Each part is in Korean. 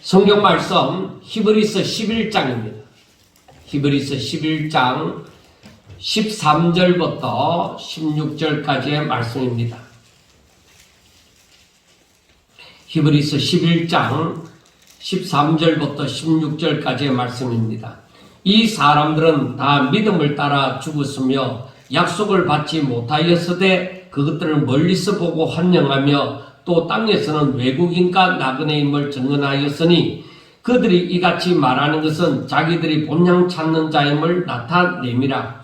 성경 말씀 히브리서 11장입니다. 히브리서 11장 13절부터 16절까지의 말씀입니다. 히브리서 11장 13절부터 16절까지의 말씀입니다. 이 사람들은 다 믿음을 따라 죽었으며 약속을 받지 못하였으되 그것들을 멀리서 보고 환영하며 또 땅에서는 외국인과 나그네임을 증언하였으니 그들이 이같이 말하는 것은 자기들이 본향 찾는 자임을 나타내미라.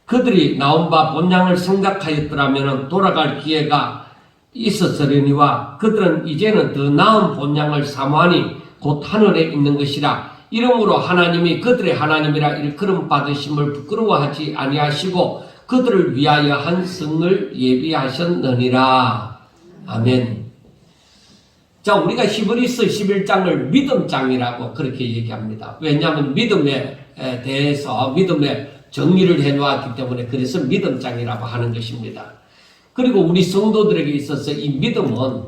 그들이 나온 바 본향을 생각하였더라면 돌아갈 기회가 있었으려니와 그들은 이제는 더 나은 본향을 사모하니 곧 하늘에 있는 것이라. 이러므로 하나님이 그들의 하나님이라 일컬음 받으심을 부끄러워하지 아니하시고 그들을 위하여 한 성을 예비하셨느니라. 아멘. 자, 우리가 히브리서 11장을 믿음장이라고 그렇게 얘기합니다. 왜냐하면 믿음에 대해서 믿음의 정리를 해놓았기 때문에 그래서 믿음장이라고 하는 것입니다. 그리고 우리 성도들에게 있어서 이 믿음은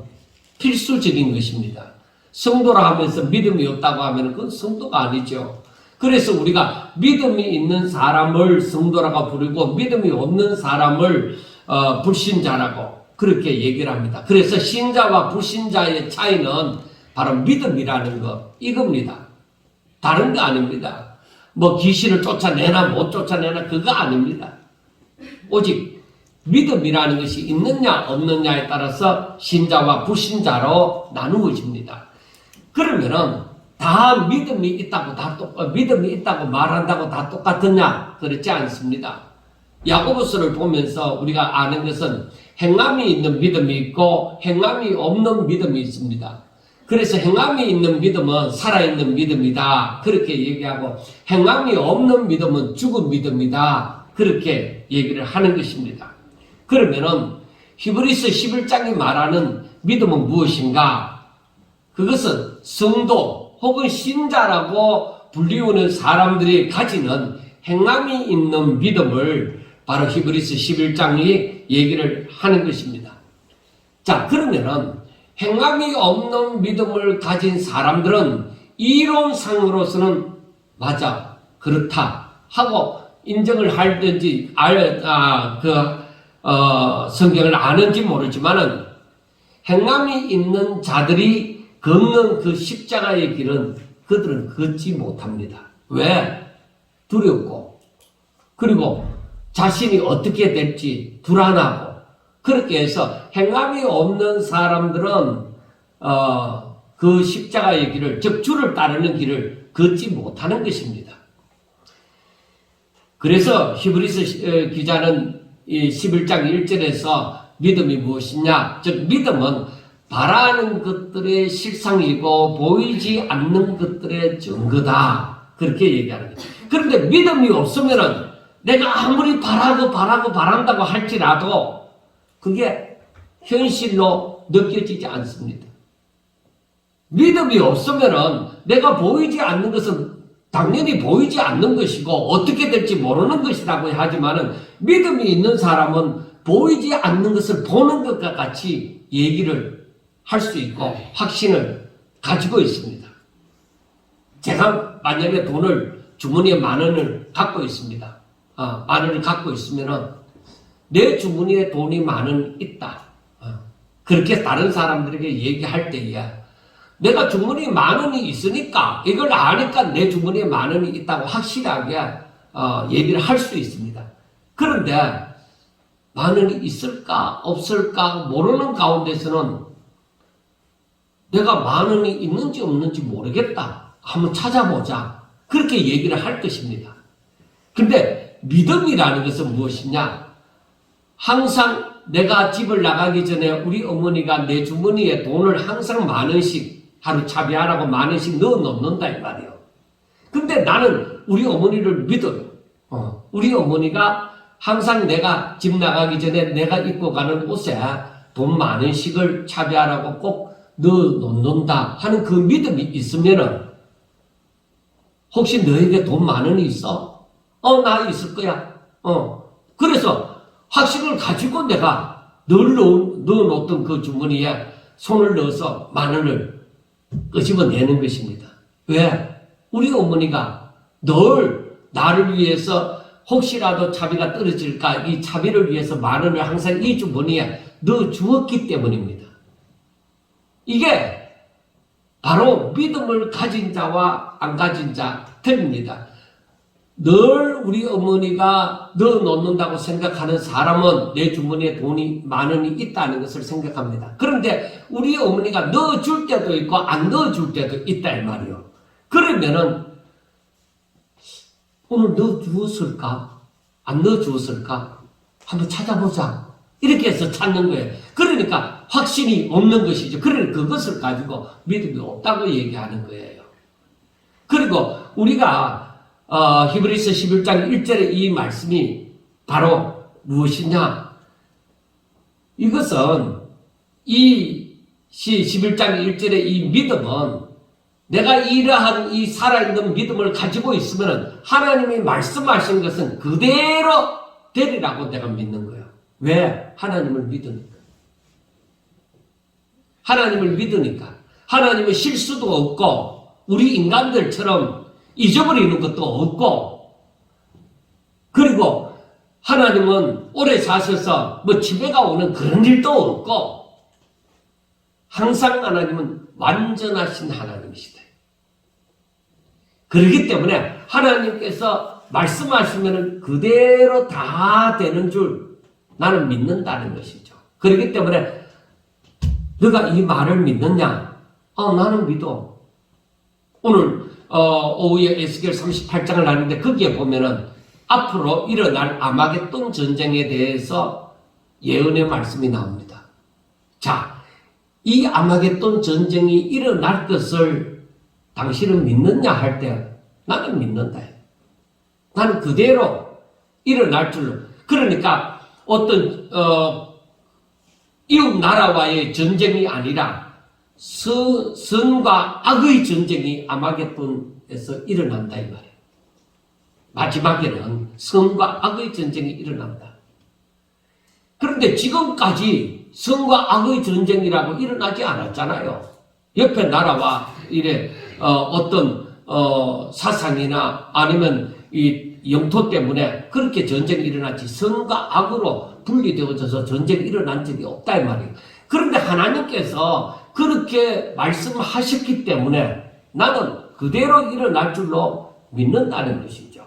필수적인 것입니다. 성도라 하면서 믿음이 없다고 하면 그건 성도가 아니죠. 그래서 우리가 믿음이 있는 사람을 성도라고 부르고 믿음이 없는 사람을 불신자라고 그렇게 얘기를 합니다. 그래서 신자와 불신자의 차이는 바로 믿음이라는 것, 이겁니다. 다른 거 아닙니다. 뭐 귀신을 쫓아내나 못 쫓아내나 그거 아닙니다. 오직 믿음이라는 것이 있느냐 없느냐에 따라서 신자와 불신자로 나누어집니다. 그러면은 다 믿음이 있다고 믿음이 있다고 말한다고 다 똑같으냐? 그렇지 않습니다. 야고보서를 보면서 우리가 아는 것은 행함이 있는 믿음이 있고 행함이 없는 믿음이 있습니다. 그래서 행함이 있는 믿음은 살아있는 믿음이다. 그렇게 얘기하고 행함이 없는 믿음은 죽은 믿음이다. 그렇게 얘기를 하는 것입니다. 그러면은 히브리서 11장이 말하는 믿음은 무엇인가? 그것은 성도 혹은 신자라고 불리우는 사람들이 가지는 행함이 있는 믿음을 바로 히브리서 11장이 얘기를 하는 것입니다. 자, 그러면은 행함이 없는 믿음을 가진 사람들은 이론상으로서는 맞아, 그렇다 하고 인정을 할든지 성경을 아는지 모르지만은 행함이 있는 자들이 걷는 그 십자가의 길은 그들은 걷지 못합니다. 왜? 두렵고 그리고 자신이 어떻게 될지 불안하고 그렇게 해서 행함이 없는 사람들은 그 십자가의 길을 즉 주를 따르는 길을 걷지 못하는 것입니다. 그래서 히브리서 기자는 이 11장 1절에서 믿음이 무엇이냐? 즉 믿음은 바라는 것들의 실상이고 보이지 않는 것들의 증거다. 그렇게 얘기하는 거죠. 그런데 믿음이 없으면은 내가 아무리 바란다고 할지라도 그게 현실로 느껴지지 않습니다. 믿음이 없으면은 내가 보이지 않는 것은 당연히 보이지 않는 것이고 어떻게 될지 모르는 것이라고 하지만은 믿음이 있는 사람은 보이지 않는 것을 보는 것과 같이 얘기를 할 수 있고 확신을 가지고 있습니다. 제가 만약에 돈을 주머니에 10,000원을 갖고 있습니다. 10,000원을 갖고 있으면은 내 주머니에 돈이 10,000원 있다. 그렇게 다른 사람들에게 얘기할 때에 내가 주머니에 10,000원이 있으니까 이걸 아니까 내 주머니에 10,000원이 있다고 확실하게 얘기를 할 수 있습니다. 그런데 10,000원이 있을까 없을까 모르는 가운데서는 내가 10,000원이 있는지 없는지 모르겠다. 한번 찾아보자. 그렇게 얘기를 할 것입니다. 근데 믿음이라는 것은 무엇이냐? 항상 내가 집을 나가기 전에 우리 어머니가 내 주머니에 돈을 항상 10,000원씩 하루 차비하라고 10,000원씩 넣어 놓는다 이 말이에요. 근데 나는 우리 어머니를 믿어요. 우리 어머니가 항상 내가 집 나가기 전에 내가 입고 가는 옷에 돈 10,000원씩을 차비하라고 꼭 넣어 놓는다 하는 그 믿음이 있으면은 혹시 너에게 돈 10,000원이 있어? 나 있을 거야. 그래서 확신을 가지고 내가 늘 넣어놓던 그 주머니에 손을 넣어서 10,000원을 끄집어내는 것입니다. 왜? 우리 어머니가 늘 나를 위해서 혹시라도 차비가 떨어질까 이 차비를 위해서 10,000원을 항상 이 주머니에 넣어 주었기 때문입니다. 이게 바로 믿음을 가진 자와 안 가진 자 틀립니다. 늘 우리 어머니가 넣어놓는다고 생각하는 사람은 내 주머니에 돈이 10,000원이 있다는 것을 생각합니다. 그런데 우리 어머니가 넣어줄 때도 있고 안 넣어줄 때도 있다 이 말이요. 그러면은 오늘 넣어주었을까? 안 넣어주었을까? 한번 찾아보자. 이렇게 해서 찾는 거예요. 그러니까 확신이 없는 것이죠. 그러니까 그것을 가지고 믿음이 없다고 얘기하는 거예요. 그리고 우리가 히브리서 11장 1절의 이 말씀이 바로 무엇이냐? 이것은 이 11장 1절의 이 믿음은 내가 이러한 이 살아있는 믿음을 가지고 있으면 하나님이 말씀하신 것은 그대로 되리라고 내가 믿는 거예요. 왜? 하나님을 믿으니까. 하나님을 믿으니까. 하나님은 실수도 없고 우리 인간들처럼 잊어버리는 것도 없고 그리고 하나님은 오래 사셔서 뭐 치매가 오는 그런 일도 없고 항상 하나님은 완전하신 하나님이시다. 그렇기 때문에 하나님께서 말씀하시면 그대로 다 되는 줄 나는 믿는다는 것이죠. 그렇기 때문에 너가 이 말을 믿느냐? 나는 믿어. 오늘 오후에 에스겔 38장을 나누는데 거기에 보면은 앞으로 일어날 아마겟돈 전쟁에 대해서 예언의 말씀이 나옵니다. 자, 이 아마겟돈 전쟁이 일어날 것을 당신은 믿느냐 할 때 나는 믿는다. 나는 그대로 일어날 줄로. 그러니까 어떤 이웃 나라와의 전쟁이 아니라 선과 악의 전쟁이 아마겟돈에서 일어난다 이 말이에요. 마지막에는 선과 악의 전쟁이 일어난다. 그런데 지금까지 선과 악의 전쟁이라고 일어나지 않았잖아요. 옆에 나라와 이래 어떤 사상이나 아니면 이 영토 때문에 그렇게 전쟁이 일어났지 선과 악으로 분리되어져서 전쟁이 일어난 적이 없다 이 말이에요. 그런데 하나님께서 그렇게 말씀하셨기 때문에 나는 그대로 일어날 줄로 믿는다는 것이죠.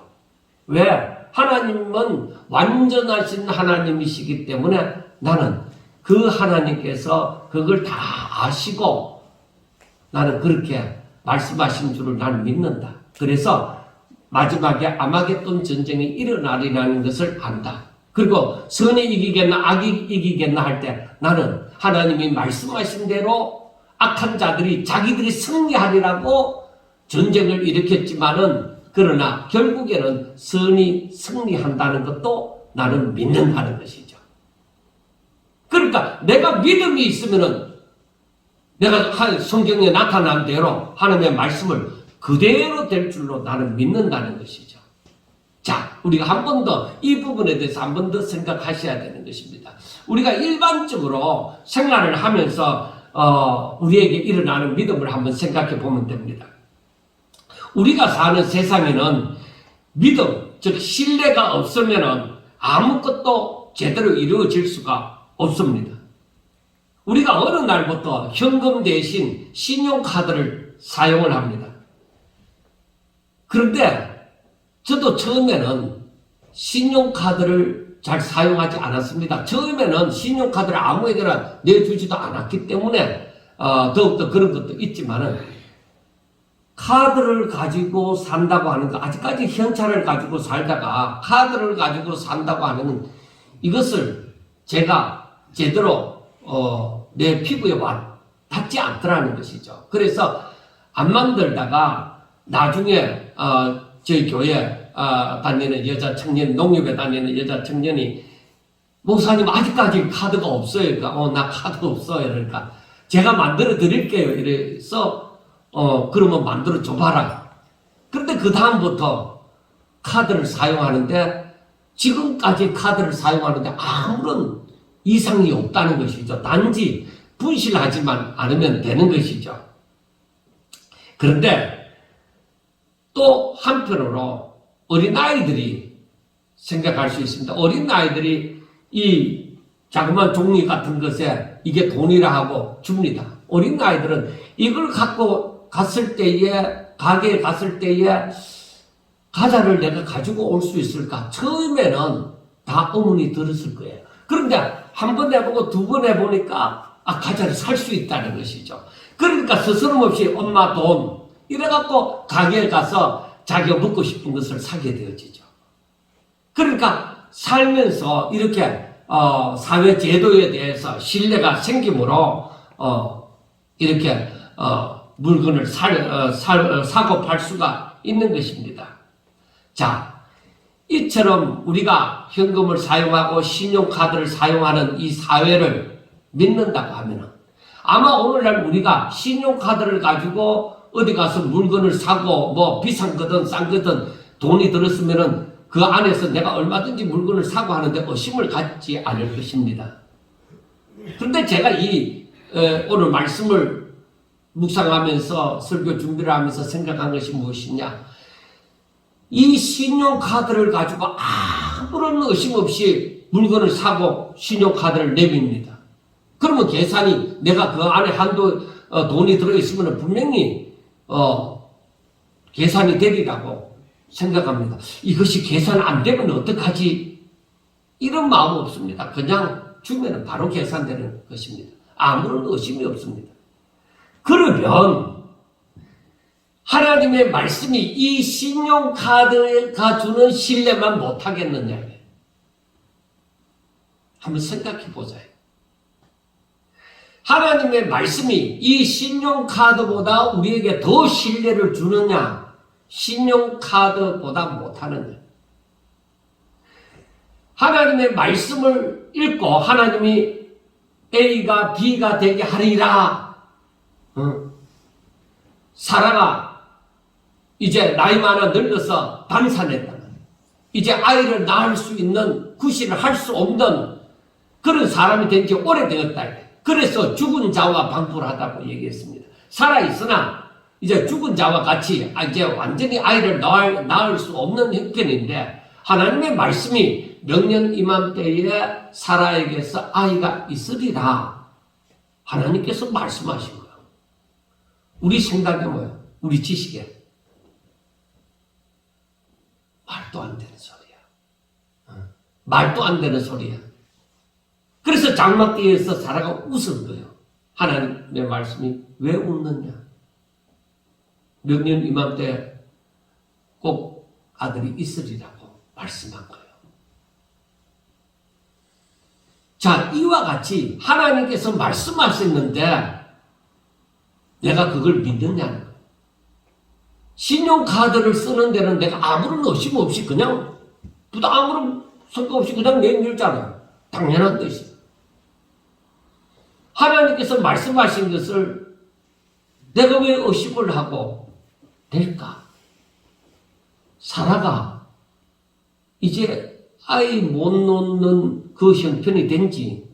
왜? 하나님은 완전하신 하나님이시기 때문에 나는 그 하나님께서 그걸 다 아시고 나는 그렇게 말씀하신 줄을 나는 믿는다. 그래서 마지막에 아마겟돈 전쟁이 일어나리라는 것을 안다. 그리고 선이 이기겠나 악이 이기겠나 할 때 나는 하나님이 말씀하신 대로 악한 자들이 자기들이 승리하리라고 전쟁을 일으켰지만은 그러나 결국에는 선이 승리한다는 것도 나는 믿는다는 것이죠. 그러니까 내가 믿음이 있으면은 내가 성경에 나타난 대로 하나님의 말씀을 그대로 될 줄로 나는 믿는다는 것이죠. 자, 우리가 한 번 더 이 부분에 대해서 한 번 더 생각하셔야 되는 것입니다. 우리가 일반적으로 생활을 하면서 우리에게 일어나는 믿음을 한번 생각해 보면 됩니다. 우리가 사는 세상에는 믿음, 즉 신뢰가 없으면 아무것도 제대로 이루어질 수가 없습니다. 우리가 어느 날부터 현금 대신 신용카드를 사용을 합니다. 그런데 저도 처음에는 신용카드를 잘 사용하지 않았습니다. 처음에는 신용카드를 아무에게나 내주지도 않았기 때문에 더욱더 그런 것도 있지만은 카드를 가지고 산다고 하는 거, 아직까지 현찰을 가지고 살다가 카드를 가지고 산다고 하는 이것을 제가 제대로 내 피부에 닿지 않더라는 것이죠. 그래서 안 만들다가 나중에 저희 교회 다니는 여자 청년, 농협에 다니는 여자 청년이 목사님 아직까지 카드가 없어요. 그러니까 나 카드 없어요. 그러니까 제가 만들어 드릴게요. 이래서 그러면 만들어 줘봐라. 그런데 그 다음부터 카드를 사용하는데 지금까지 카드를 사용하는데 아무런 이상이 없다는 것이죠. 단지 분실하지만 않으면 되는 것이죠. 그런데 또 한편으로 어린아이들이 생각할 수 있습니다. 어린아이들이 이 자그마한 종이 같은 것에 이게 돈이라 하고 줍니다. 어린아이들은 이걸 갖고 갔을 때에, 가게에 갔을 때에 과자를 내가 가지고 올 수 있을까? 처음에는 다 의문이 들었을 거예요. 그런데 한 번 해보고 두 번 해보니까 과자를 살 수 있다는 것이죠. 그러니까 스스럼없이 엄마 돈 이래갖고 가게에 가서 자기가 먹고 싶은 것을 사게 되어지죠. 그러니까 살면서 이렇게 사회 제도에 대해서 신뢰가 생기므로 이렇게 물건을 사고 팔 수가 있는 것입니다. 자, 이처럼 우리가 현금을 사용하고 신용카드를 사용하는 이 사회를 믿는다고 하면 아마 오늘날 우리가 신용카드를 가지고 어디 가서 물건을 사고 뭐 비싼 거든 싼 거든 돈이 들었으면은 그 안에서 내가 얼마든지 물건을 사고 하는데 의심을 갖지 않을 것입니다. 그런데 제가 오늘 말씀을 묵상하면서 설교 준비를 하면서 생각한 것이 무엇이냐? 이 신용카드를 가지고 아무런 의심 없이 물건을 사고 신용카드를 내밉니다. 그러면 계산이 내가 그 안에 한도 돈이 들어있으면 분명히 계산이 되리라고 생각합니다. 이것이 계산 안 되면 어떡하지? 이런 마음 없습니다. 그냥 주면 바로 계산되는 것입니다. 아무런 의심이 없습니다. 그러면 하나님의 말씀이 이 신용카드가 주는 신뢰만 못하겠느냐? 한번 생각해 보자요. 하나님의 말씀이 이 신용카드보다 우리에게 더 신뢰를 주느냐? 신용카드보다 못하느냐? 하나님의 말씀을 읽고 하나님이 A가 B가 되게 하리라. 사라가 이제 나이 많아 늙어서 단산했다. 이제 아이를 낳을 수 있는 구실을 할 수 없는 그런 사람이 된 지 오래되었다. 그래서 죽은 자와 방불하다고 얘기했습니다. 살아있으나 이제 죽은 자와 같이 이제 완전히 아이를 낳을 수 없는 형편인데 하나님의 말씀이 명년 이맘때에 사라에게서 아이가 있으리라. 하나님께서 말씀하신 거예요. 우리 생각에 뭐예요? 우리 지식에 말도 안 되는 소리야. 말도 안 되는 소리야. 그래서 장막기에서 사라가 웃은 거예요. 하나님의 말씀이 왜 웃느냐? 명년 이맘때 꼭 아들이 있으리라고 말씀한 거예요. 자, 이와 같이 하나님께서 말씀하셨는데 내가 그걸 믿느냐는 거예요. 신용카드를 쓰는 데는 내가 아무런 의심 없이 그냥 아무런 성과 없이 그냥 내밀잖아요. 당연한 뜻이에요. 하나님께서 말씀하신 것을 내가 왜 의심을 하고 될까? 사라가 이제 아이 못 놓는 그 형편이 된 지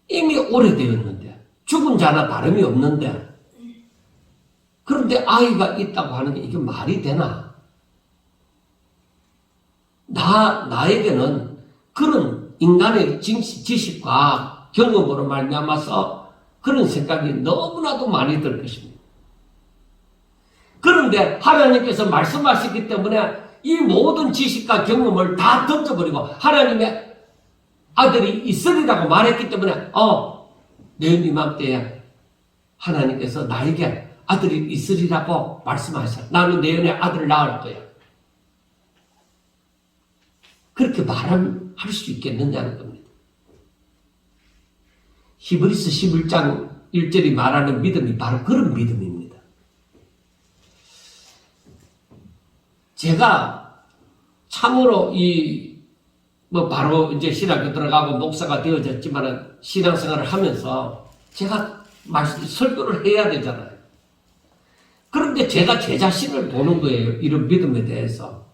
이미 오래되었는데 죽은 자나 다름이 없는데 그런데 아이가 있다고 하는 게 이게 말이 되나? 나에게는 그런 인간의 지식과 경험으로 말미암아서 그런 생각이 너무나도 많이 들 것입니다. 그런데 하나님께서 말씀하시기 때문에 이 모든 지식과 경험을 다 던져버리고 하나님의 아들이 있으리라고 말했기 때문에 내년 이맘때에 하나님께서 나에게 아들이 있으리라고 말씀하셨어요. 나는 내년에 아들을 낳을 거야. 그렇게 말할 수 있겠느냐는 겁니다. 히브리서 11장 1절이 말하는 믿음이 바로 그런 믿음입니다. 제가 참으로 바로 이제 신학교 들어가고 목사가 되어졌지만 신앙생활을 하면서 제가 설교를 해야 되잖아요. 그런데 제가 제 자신을 보는 거예요. 이런 믿음에 대해서.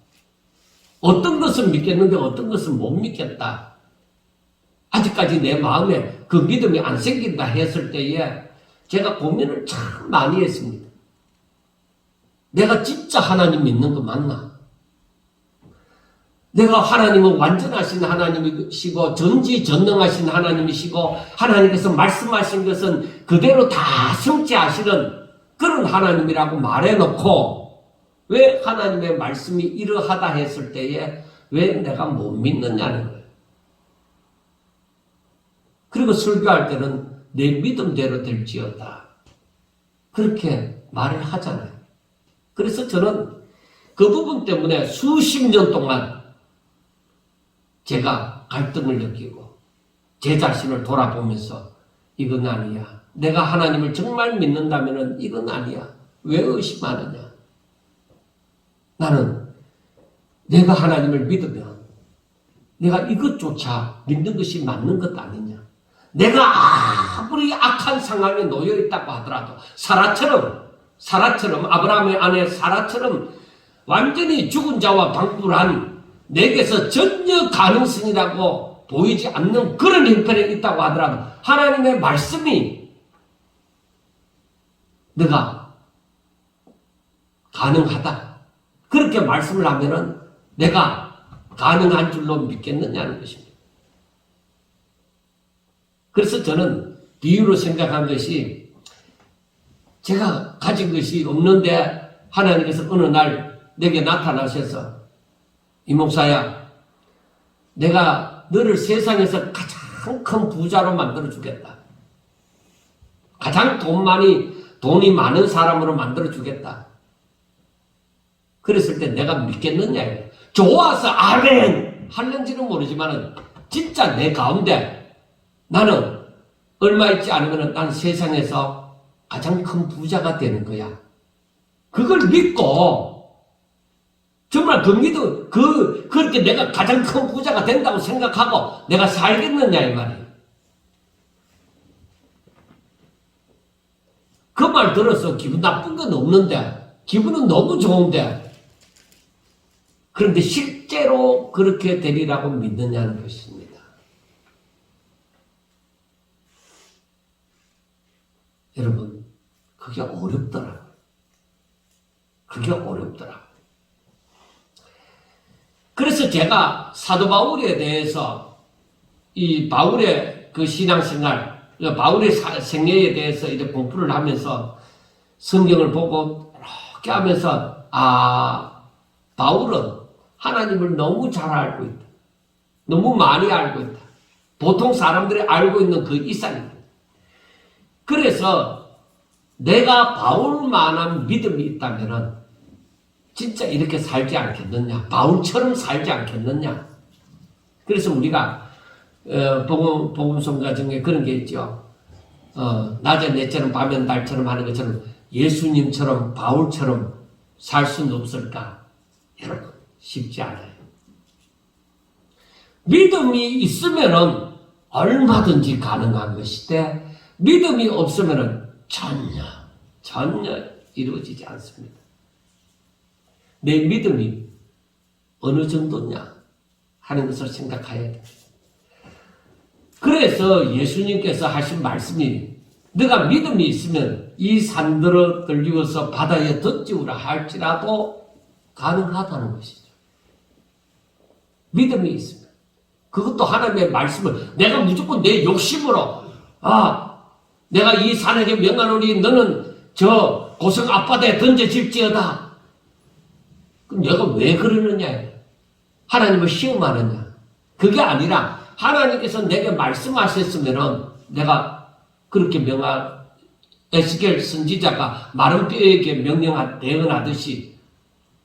어떤 것은 믿겠는데 어떤 것은 못 믿겠다. 아직까지 내 마음에 그 믿음이 안 생긴다 했을 때에 제가 고민을 참 많이 했습니다. 내가 진짜 하나님 믿는 거 맞나? 내가 하나님은 완전하신 하나님이시고 전지전능하신 하나님이시고 하나님께서 말씀하신 것은 그대로 다 성취하시는 그런 하나님이라고 말해놓고 왜 하나님의 말씀이 이러하다 했을 때에 왜 내가 못 믿느냐는 거예요. 그리고 설교할 때는 내 믿음대로 될지어다. 그렇게 말을 하잖아요. 그래서 저는 그 부분 때문에 수십 년 동안 제가 갈등을 느끼고 제 자신을 돌아보면서 이건 아니야. 내가 하나님을 정말 믿는다면 이건 아니야. 왜 의심하느냐. 나는 내가 하나님을 믿으면 내가 이것조차 믿는 것이 맞는 것 아니냐. 내가 아무리 악한 상황에 놓여 있다고 하더라도 사라처럼 아브라함의 아내 사라처럼 완전히 죽은 자와 방불한 내게서 전혀 가능성이라고 보이지 않는 그런 형편에 있다고 하더라도 하나님의 말씀이 내가 가능하다. 그렇게 말씀을 하면은 내가 가능한 줄로 믿겠느냐는 것입니다. 그래서 저는 비유로 생각한 것이 제가 가진 것이 없는데 하나님께서 어느 날 내게 나타나셔서 이 목사야, 내가 너를 세상에서 가장 큰 부자로 만들어 주겠다. 가장 돈이 많은 사람으로 만들어 주겠다. 그랬을 때 내가 믿겠느냐? 좋아서 아멘 할는지는 모르지만 진짜 내 가운데 나는 얼마 있지 않으면 난 세상에서 가장 큰 부자가 되는 거야. 그걸 믿고 정말 그렇게 내가 가장 큰 부자가 된다고 생각하고 내가 살겠느냐 이 말이에요. 그 말 들어서 기분 나쁜 건 없는데 기분은 너무 좋은데 그런데 실제로 그렇게 되리라고 믿느냐는 것입니다. 여러분, 그게 어렵더라고요. 그게 어렵더라고요. 그래서 제가 사도 바울에 대해서 이 바울의 그 신앙생활, 바울의 생애에 대해서 이제 공부를 하면서 성경을 보고 이렇게 하면서 바울은 하나님을 너무 잘 알고 있다. 너무 많이 알고 있다. 보통 사람들이 알고 있는 그 이상입니다. 그래서 내가 바울만한 믿음이 있다면은 진짜 이렇게 살지 않겠느냐. 바울처럼 살지 않겠느냐. 그래서 우리가 복음성가 중에 그런 게 있죠. 낮에 내처럼 밤엔 달처럼 하는 것처럼 예수님처럼 바울처럼 살 수는 없을까? 여러분 쉽지 않아요. 믿음이 있으면은 얼마든지 가능한 것인데 믿음이 없으면은 전혀 이루어지지 않습니다. 내 믿음이 어느 정도냐 하는 것을 생각해야 돼. 그래서 예수님께서 하신 말씀이 너가 믿음이 있으면 이 산들을 들리워서 바다에 던지우라 할지라도 가능하다는 것이죠. 믿음이 있으면. 그것도 하나님의 말씀을 내가 무조건 내 욕심으로 내가 이 산에게 명하노니 너는 저 고성 앞바다에 던져질지어다. 그럼 내가 왜 그러느냐? 하나님을 시험하느냐? 그게 아니라 하나님께서 내게 말씀하셨으면 내가 그렇게 에스겔 선지자가 마른 뼈에게 대언하듯이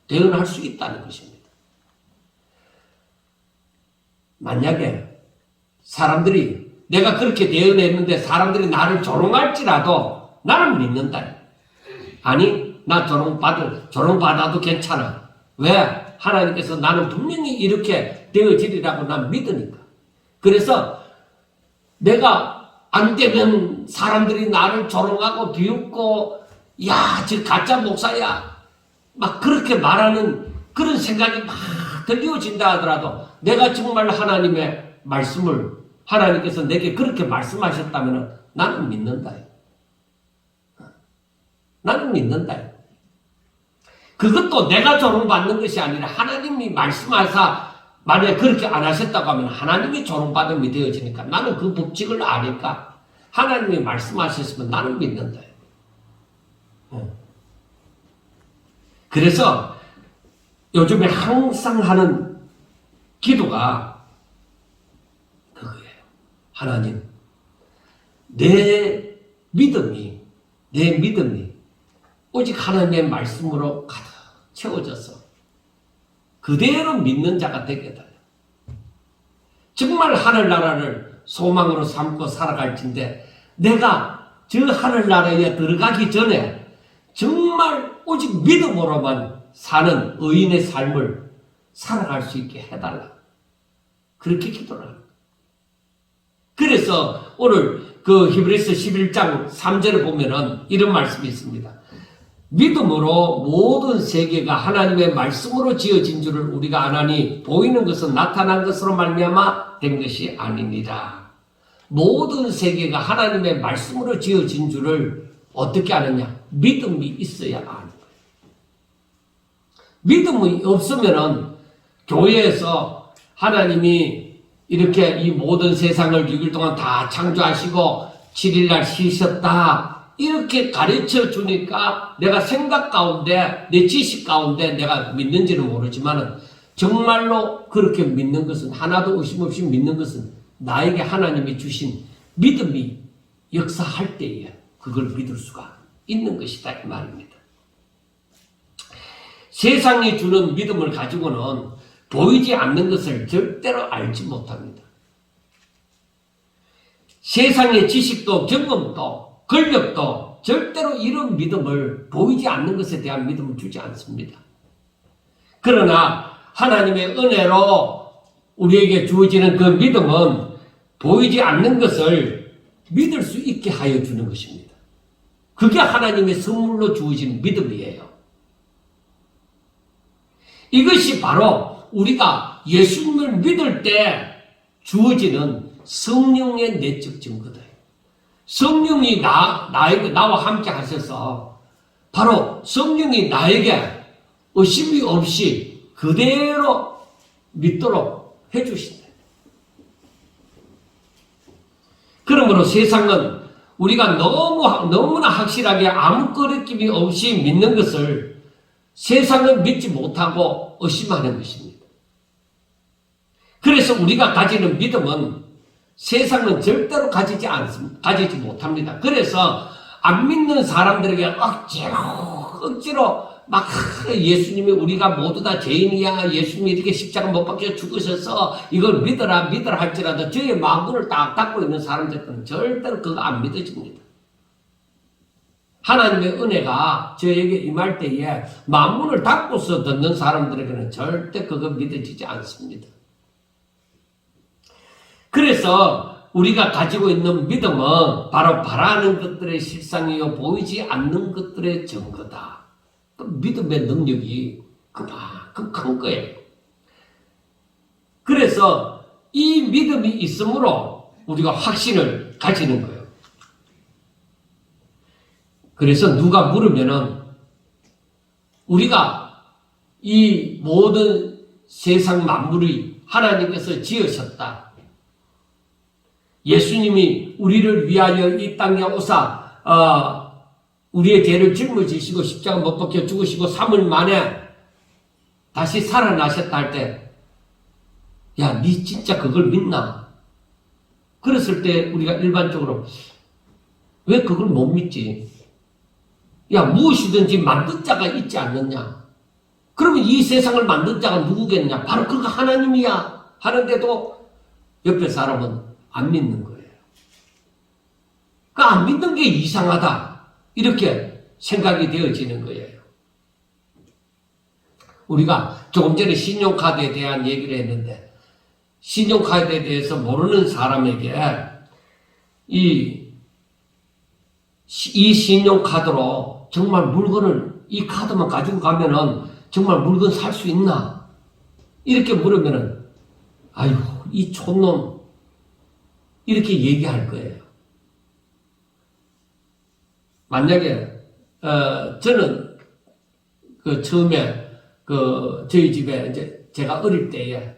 대언할 수 있다는 것입니다. 만약에 사람들이 내가 그렇게 대언했는데 사람들이 나를 조롱할지라도 나는 믿는다. 아니 나 조롱받아도 괜찮아. 왜? 하나님께서 나는 분명히 이렇게 되어지리라고 난 믿으니까. 그래서 내가 안 되면 사람들이 나를 조롱하고 비웃고 야, 저 가짜 목사야 막 그렇게 말하는 그런 생각이 막 들려진다 하더라도 내가 정말 하나님의 말씀을 하나님께서 내게 그렇게 말씀하셨다면 나는 믿는다. 나는 믿는다. 그것도 내가 조롱받는 것이 아니라 하나님이 말씀하사 만약에 그렇게 안 하셨다고 하면 하나님이 조롱받음이 되어지니까 나는 그 법칙을 아니까 하나님이 말씀하셨으면 나는 믿는다. 그래서 요즘에 항상 하는 기도가 그거예요. 하나님, 내 믿음이 오직 하나님의 말씀으로 가득 채워져서 그대로 믿는 자가 되게 달라. 정말 하늘나라를 소망으로 삼고 살아갈진데 내가 저 하늘나라에 들어가기 전에 정말 오직 믿음으로만 사는 의인의 삶을 살아갈 수 있게 해달라. 그렇게 기도를 합니다. 그래서 오늘 그 히브리서 11장 3절에 보면은 이런 말씀이 있습니다. 믿음으로 모든 세계가 하나님의 말씀으로 지어진 줄을 우리가 아나니 보이는 것은 나타난 것으로 말미암아 된 것이 아닙니다. 모든 세계가 하나님의 말씀으로 지어진 줄을 어떻게 아느냐? 믿음이 있어야 아는 거예요. 믿음이 없으면은 교회에서 하나님이 이렇게 이 모든 세상을 6일 동안 다 창조하시고 7일날 쉬셨다. 이렇게 가르쳐 주니까 내가 생각 가운데, 내 지식 가운데 내가 믿는지는 모르지만은 정말로 그렇게 믿는 것은 하나도 의심 없이 믿는 것은 나에게 하나님이 주신 믿음이 역사할 때에 그걸 믿을 수가 있는 것이다 이 말입니다. 세상이 주는 믿음을 가지고는 보이지 않는 것을 절대로 알지 못합니다. 세상의 지식도 경험도 권력도 절대로 이런 믿음을 보이지 않는 것에 대한 믿음을 주지 않습니다. 그러나 하나님의 은혜로 우리에게 주어지는 그 믿음은 보이지 않는 것을 믿을 수 있게 하여 주는 것입니다. 그게 하나님의 선물로 주어진 믿음이에요. 이것이 바로 우리가 예수님을 믿을 때 주어지는 성령의 내적 증거다. 성령이 나와 함께 하셔서 바로 성령이 나에게 의심이 없이 그대로 믿도록 해주신다. 그러므로 세상은 우리가 너무나 확실하게 아무 거리낌이 없이 믿는 것을 세상은 믿지 못하고 의심하는 것입니다. 그래서 우리가 가지는 믿음은 세상은 절대로 가지지 못합니다. 그래서 안 믿는 사람들에게 억지로 막 예수님이 우리가 모두 다 죄인이야. 예수님이 이렇게 십자가 못 박혀 죽으셔서 이걸 믿어라 할지라도 저의 마음문을 딱 닫고 있는 사람들은 절대로 그거 안 믿어집니다. 하나님의 은혜가 저에게 임할 때에 마음문을 닫고서 듣는 사람들에게는 절대 그거 믿어지지 않습니다. 그래서 우리가 가지고 있는 믿음은 바로 바라는 것들의 실상이요 보이지 않는 것들의 증거다. 그 믿음의 능력이 그만큼 큰 거예요. 그래서 이 믿음이 있으므로 우리가 확신을 가지는 거예요. 그래서 누가 물으면은 우리가 이 모든 세상 만물이 하나님께서 지으셨다. 예수님이 우리를 위하여 이 땅에 오사 우리의 죄를 짊어지시고 십자가 못 박혀 죽으시고 3일 만에 다시 살아나셨다 할 때 야, 니 진짜 그걸 믿나? 그랬을 때 우리가 일반적으로 왜 그걸 못 믿지? 야, 무엇이든지 만든 자가 있지 않느냐? 그러면 이 세상을 만든 자가 누구겠냐? 바로 그가 하나님이야. 하는데도 옆에 사람은 안 믿는 거예요. 그러니까 안 믿는 게 이상하다. 이렇게 생각이 되어지는 거예요. 우리가 조금 전에 신용카드에 대한 얘기를 했는데 신용카드에 대해서 모르는 사람에게 이 신용카드로 정말 물건을 이 카드만 가지고 가면은 정말 물건 살 수 있나? 이렇게 물으면은 아유 이 촌놈 이렇게 얘기할 거예요. 만약에 저는 그 처음에 그 저희 집에 이제 제가 어릴 때에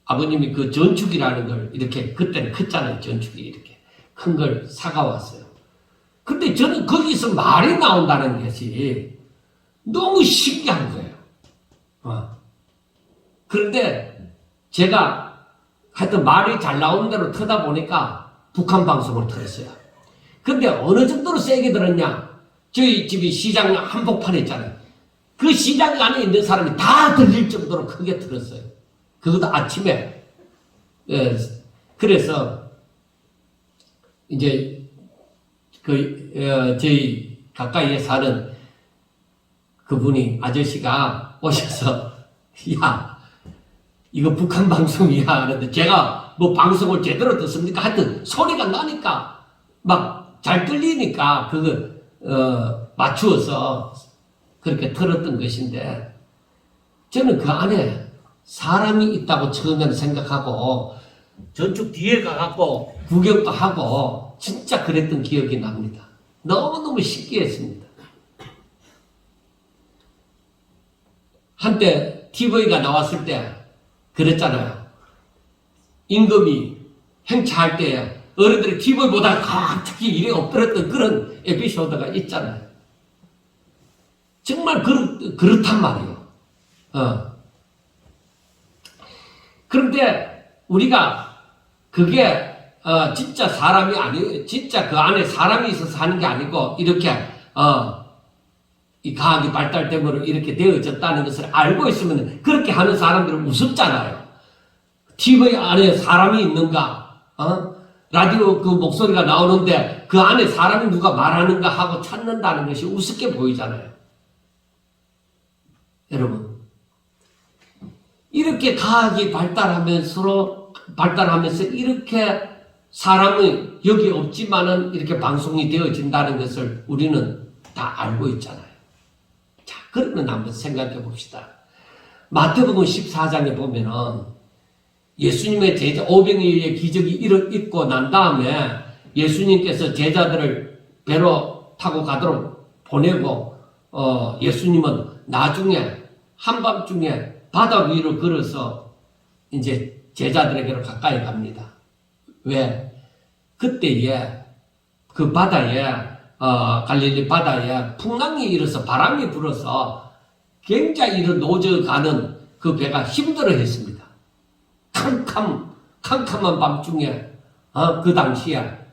아버님이 그 전축이라는 걸 이렇게 그때는 컸잖아요. 전축이 이렇게 큰 걸 사가 왔어요. 근데 저는 거기서 말이 나온다는 것이 너무 신기한 거예요. 그런데 제가 하여튼 말이 잘 나오는 대로 트다 보니까 북한 방송을 들었어요. 근데 어느 정도로 세게 들었냐? 저희 집이 시장 한복판에 있잖아요. 그 시장 안에 있는 사람이 다 들릴 정도로 크게 들었어요. 그것도 아침에. 예, 그래서 이제 저희 가까이에 사는 그분이 아저씨가 오셔서 야 이거 북한 방송이야 하는데 제가 뭐 방송을 제대로 듣습니까? 하여튼 소리가 나니까 막 잘 들리니까 그거 맞추어서 그렇게 들었던 것인데 저는 그 안에 사람이 있다고 처음에는 생각하고 저쪽 뒤에 가갖고 구경도 하고 진짜 그랬던 기억이 납니다. 너무너무 신기했습니다. 한때 TV가 나왔을 때 그랬잖아요. 임금이 행차할 때 어른들이 TV를 보다가 갑자기 일에 엎드렸던 그런 에피소드가 있잖아요. 정말 그렇단 말이에요. 그런데 우리가 그게 진짜 사람이 진짜 그 안에 사람이 있어서 하는 게 아니고 이렇게 이 과학이 발달됨으로 이렇게 되어졌다는 것을 알고 있으면 그렇게 하는 사람들은 우습잖아요. TV 안에 사람이 있는가? 라디오 그 목소리가 나오는데 그 안에 사람이 누가 말하는가 하고 찾는다는 것이 우습게 보이잖아요. 여러분, 이렇게 과학이 발달하면서 이렇게 사람은 여기 없지만은 이렇게 방송이 되어진다는 것을 우리는 다 알고 있잖아요. 자, 그러면 한번 생각해 봅시다. 마태복음 14장에 보면은 예수님의 제자 500일의 기적이 있고 난 다음에 예수님께서 제자들을 배로 타고 가도록 보내고 예수님은 나중에 한밤중에 바다 위로 걸어서 이제 제자들에게로 가까이 갑니다. 왜? 그때에 그 바다에 갈릴리 바다에 풍랑이 일어서 바람이 불어서 굉장히 이런 노져가는 그 배가 힘들어했습니다. 캄캄한 밤중에 그 당시에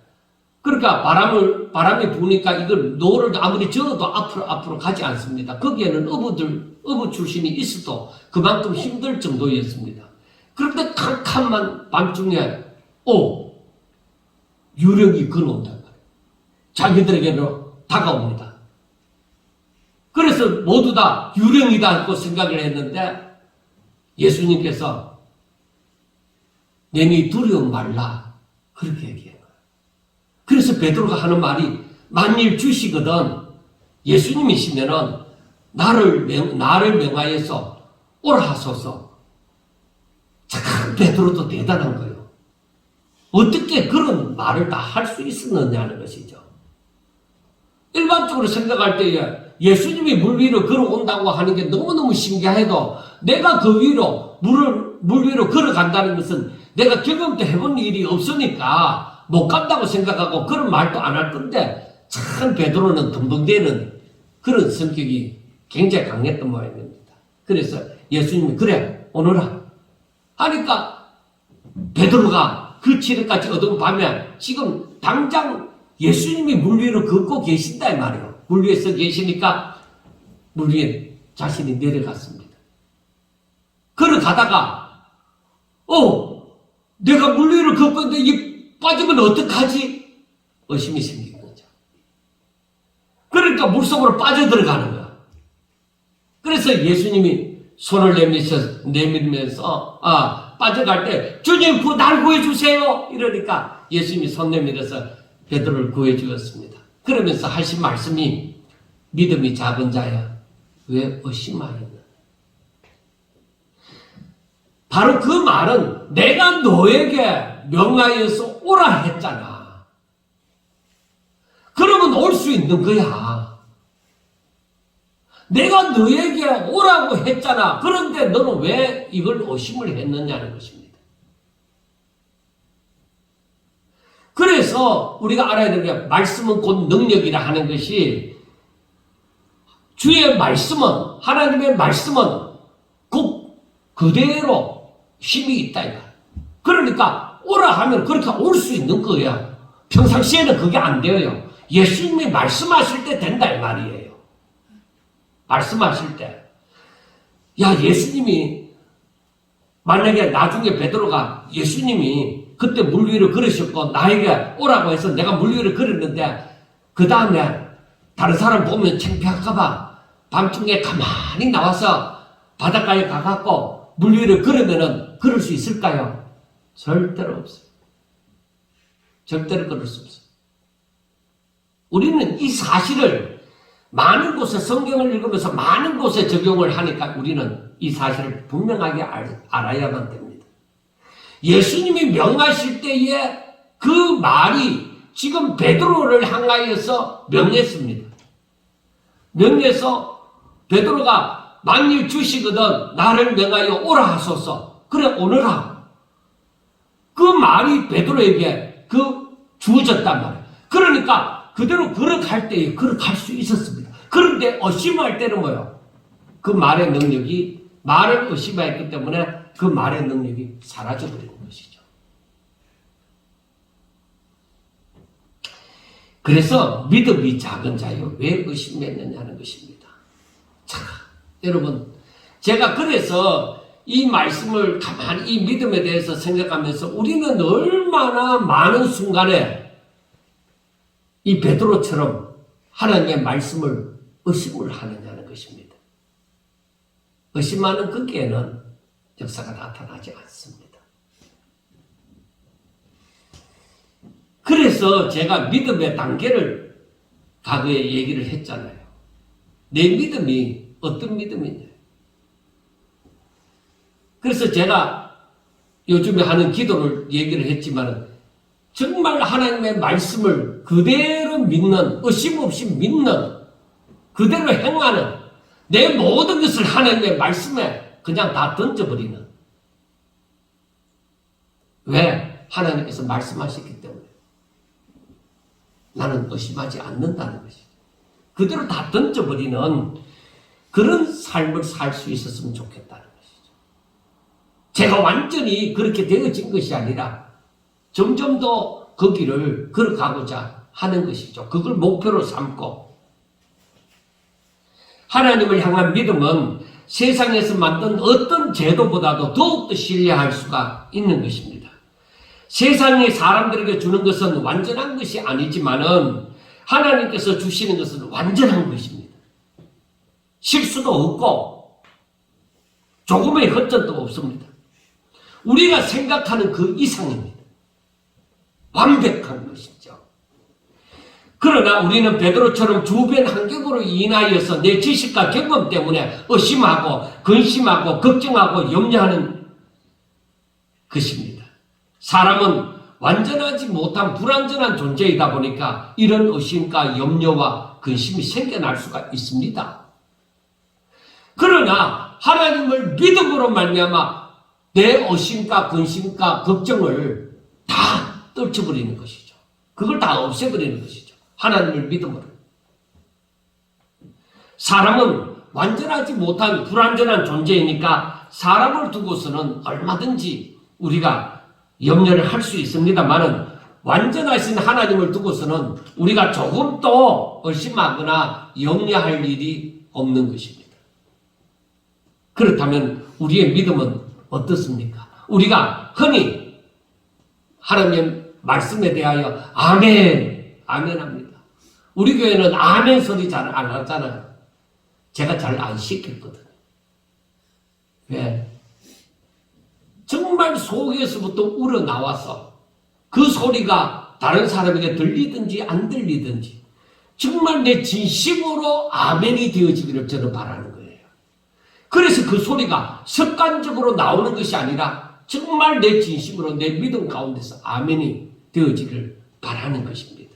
그러니까 바람이 부니까 이걸 노를 아무리 저어도 앞으로 가지 않습니다. 거기에는 어부 출신이 있어도 그만큼 힘들 정도였습니다. 그런데 캄캄한 밤중에 유령이 걸어온단 말이에요. 자기들에게로 다가옵니다. 그래서 모두 다 유령이다고 생각을 했는데 예수님께서 내니 두려움 말라 그렇게 얘기해요. 그래서 베드로가 하는 말이 만일 주시거든 예수님이시면은 나를 명하여서 오라 하소서. 참 베드로도 대단한 거예요. 어떻게 그런 말을 다 할 수 있었느냐는 것이죠. 일반적으로 생각할 때에 예수님이 물 위로 걸어온다고 하는 게 너무너무 신기해도 내가 그 위로 물 위로 걸어간다는 것은 내가 경험도 해본 일이 없으니까 못 간다고 생각하고 그런 말도 안 할 건데 참 베드로는 덤벙대는 그런 성격이 굉장히 강했던 모양입니다. 그래서 예수님이 그래 오너라 하니까 베드로가 그 7일까지 어두운 밤에 지금 당장 예수님이 물 위로 걷고 계신다 이 말이에요. 물 위에 서 계시니까 물 위에 자신이 내려갔습니다. 걸어가다가 내가 물 위로 걷고 있는데 이 빠지면 어떡하지? 의심이 생긴 거죠. 그러니까 물속으로 빠져들어가는 거야. 그래서 예수님이 손을 내밀면서 빠져갈 때 주님 날 구해주세요 이러니까 예수님이 손 내밀어서 베드로를 구해주었습니다. 그러면서 하신 말씀이 믿음이 작은 자야 왜 의심하였나. 바로 그 말은 내가 너에게 명하여서 오라 했잖아. 그러면 올 수 있는 거야. 내가 너에게 오라고 했잖아. 그런데 너는 왜 이걸 의심을 했느냐는 것입니다. 그래서 우리가 알아야 되는 게 말씀은 곧 능력이라 하는 것이 주의 말씀은 하나님의 말씀은 그대로 힘이 있다 이거. 그러니까 오라 하면 그렇게 올 수 있는 거예요. 평상시에는 그게 안 돼요. 예수님이 말씀하실 때 된다 이 말이에요. 말씀하실 때. 야, 예수님이 만약에 나중에 베드로가 예수님이 그때 물 위를 걸으셨고 나에게 오라고 해서 내가 물 위를 걸었는데 그 다음에 다른 사람 보면 창피할까봐 밤중에 가만히 나와서 바닷가에 가갖고 물 위를 걸으면은 걸을 수 있을까요? 절대로 없어요. 절대로 걸을 수 없어요. 우리는 이 사실을 많은 곳에 성경을 읽으면서 많은 곳에 적용을 하니까 우리는 이 사실을 분명하게 알아야만 됩니다. 예수님이 명하실 때에 그 말이 지금 베드로를 향하여서 명했습니다. 명해서 베드로가 만일 주시거든 나를 명하여 오라 하소서. 그래 오너라. 그 말이 베드로에게 주어졌단 말이에요. 그러니까 그대로 걸어갈 때에 걸어갈 수 있었습니다. 그런데 의심할 때는 뭐예요? 그 말의 능력이 말을 의심했기 때문에 그 말의 능력이 사라져버리는 것이죠. 그래서 믿음이 작은 자요 왜 의심했느냐는 것입니다. 자, 여러분 제가 그래서 이 말씀을 가만히 이 믿음에 대해서 생각하면서 우리는 얼마나 많은 순간에 이 베드로처럼 하나님의 말씀을 의심을 하느냐는 것입니다. 의심하는 거기에는 역사가 나타나지 않습니다. 그래서 제가 믿음의 단계를 과거에 얘기를 했잖아요. 내 믿음이 어떤 믿음이냐. 그래서 제가 요즘에 하는 기도를 얘기를 했지만 정말 하나님의 말씀을 그대로 믿는, 의심 없이 믿는, 그대로 행하는 내 모든 것을 하나님의 말씀에 그냥 다 던져버리는. 왜? 하나님께서 말씀하셨기 때문에. 나는 의심하지 않는다는 것이죠. 그대로 다 던져버리는 그런 삶을 살 수 있었으면 좋겠다는 것이죠. 제가 완전히 그렇게 되어진 것이 아니라 점점 더 그 길을 걸어가고자 하는 것이죠. 그걸 목표로 삼고 하나님을 향한 믿음은 세상에서 만든 어떤 제도보다도 더욱더 신뢰할 수가 있는 것입니다. 세상이 사람들에게 주는 것은 완전한 것이 아니지만은 하나님께서 주시는 것은 완전한 것입니다. 실수도 없고 조금의 허점도 없습니다. 우리가 생각하는 그 이상입니다. 완벽한 것이죠. 그러나 우리는 베드로처럼 주변 환경으로 인하여서 내 지식과 경험 때문에 의심하고 근심하고 걱정하고 염려하는 것입니다. 사람은 완전하지 못한 불완전한 존재이다 보니까 이런 의심과 염려와 근심이 생겨날 수가 있습니다. 그러나 하나님을 믿음으로 말미암아 내 의심과 근심과 걱정을 다 떨쳐버리는 것이죠. 그걸 다 없애버리는 것이죠. 하나님을 믿음으로. 사람은 완전하지 못한 불완전한 존재이니까 사람을 두고서는 얼마든지 우리가 염려를 할 수 있습니다만은 완전하신 하나님을 두고서는 우리가 조금도 의심하거나 염려할 일이 없는 것입니다. 그렇다면 우리의 믿음은 어떻습니까? 우리가 흔히 하나님의 말씀에 대하여 아멘, 아멘 합니다. 우리 교회는 아멘 소리 잘 안 하잖아요. 제가 잘 안 시켰거든요. 왜? 정말 속에서부터 우러나와서 그 소리가 다른 사람에게 들리든지 안 들리든지 정말 내 진심으로 아멘이 되어지기를 저는 바라는 거예요. 그래서 그 소리가 습관적으로 나오는 것이 아니라 정말 내 진심으로 내 믿음 가운데서 아멘이 되어지기를 바라는 것입니다.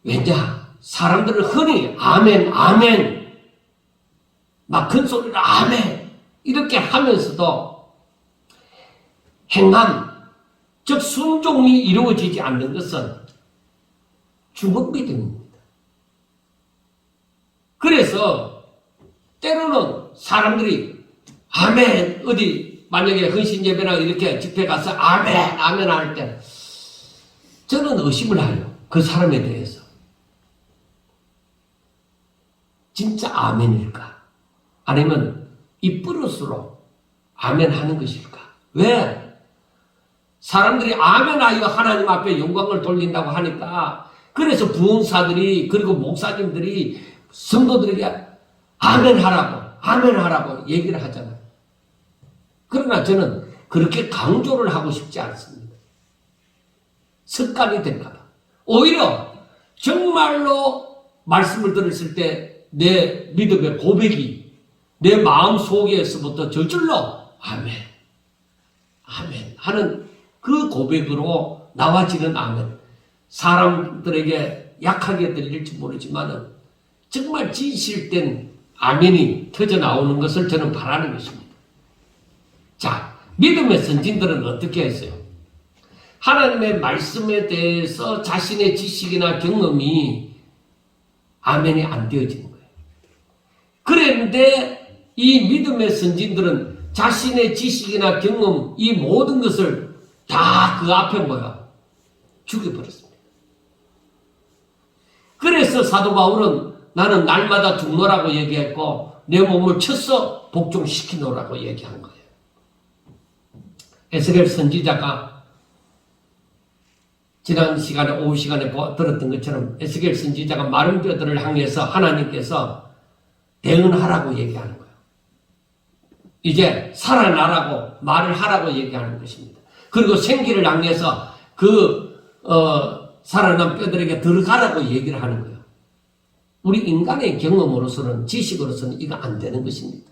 왜냐? 사람들은 흔히 아멘, 아멘, 막 큰 소리로 아멘 이렇게 하면서도 행함, 즉 순종이 이루어지지 않는 것은 죽은 믿음입니다. 그래서 때로는 사람들이 아멘, 어디 만약에 헌신예배나 이렇게 집회 가서 아멘, 아멘 할 때 저는 의심을 해요. 그 사람에 대해서. 진짜 아멘일까? 아니면 입버릇으로 아멘 하는 것일까? 왜? 사람들이 아멘하여 하나님 앞에 영광을 돌린다고 하니까 그래서 부흥사들이 그리고 목사님들이 성도들에게 아멘하라고 얘기를 하잖아요. 그러나 저는 그렇게 강조를 하고 싶지 않습니다. 습관이 될까 봐. 오히려 정말로 말씀을 들었을 때 내 믿음의 고백이 내 마음 속에서부터 저절로 아멘, 아멘 하는 그 고백으로 나와지는 아멘. 사람들에게 약하게 들릴지 모르지만은 정말 진실된 아멘이 터져 나오는 것을 저는 바라는 것입니다. 자, 믿음의 선진들은 어떻게 했어요? 하나님의 말씀에 대해서 자신의 지식이나 경험이 아멘이 안 되어지는 거예요. 그런데 이 믿음의 선진들은 자신의 지식이나 경험, 이 모든 것을 다 그 앞에 죽여버렸습니다. 그래서 사도 바울은 나는 날마다 죽노라고 얘기했고 내 몸을 쳐서 복종시키노라고 얘기한 거예요. 에스겔 선지자가 지난 시간에 오후 시간에 들었던 것처럼 에스겔 선지자가 마른 뼈들을 향해서 하나님께서 대응하라고 얘기하는 거예요. 이제 살아나라고 말을 하라고 얘기하는 것입니다. 그리고 생기를 향해서 살아난 뼈들에게 들어가라고 얘기를 하는 거예요. 우리 인간의 경험으로서는 지식으로서는 이거 안 되는 것입니다.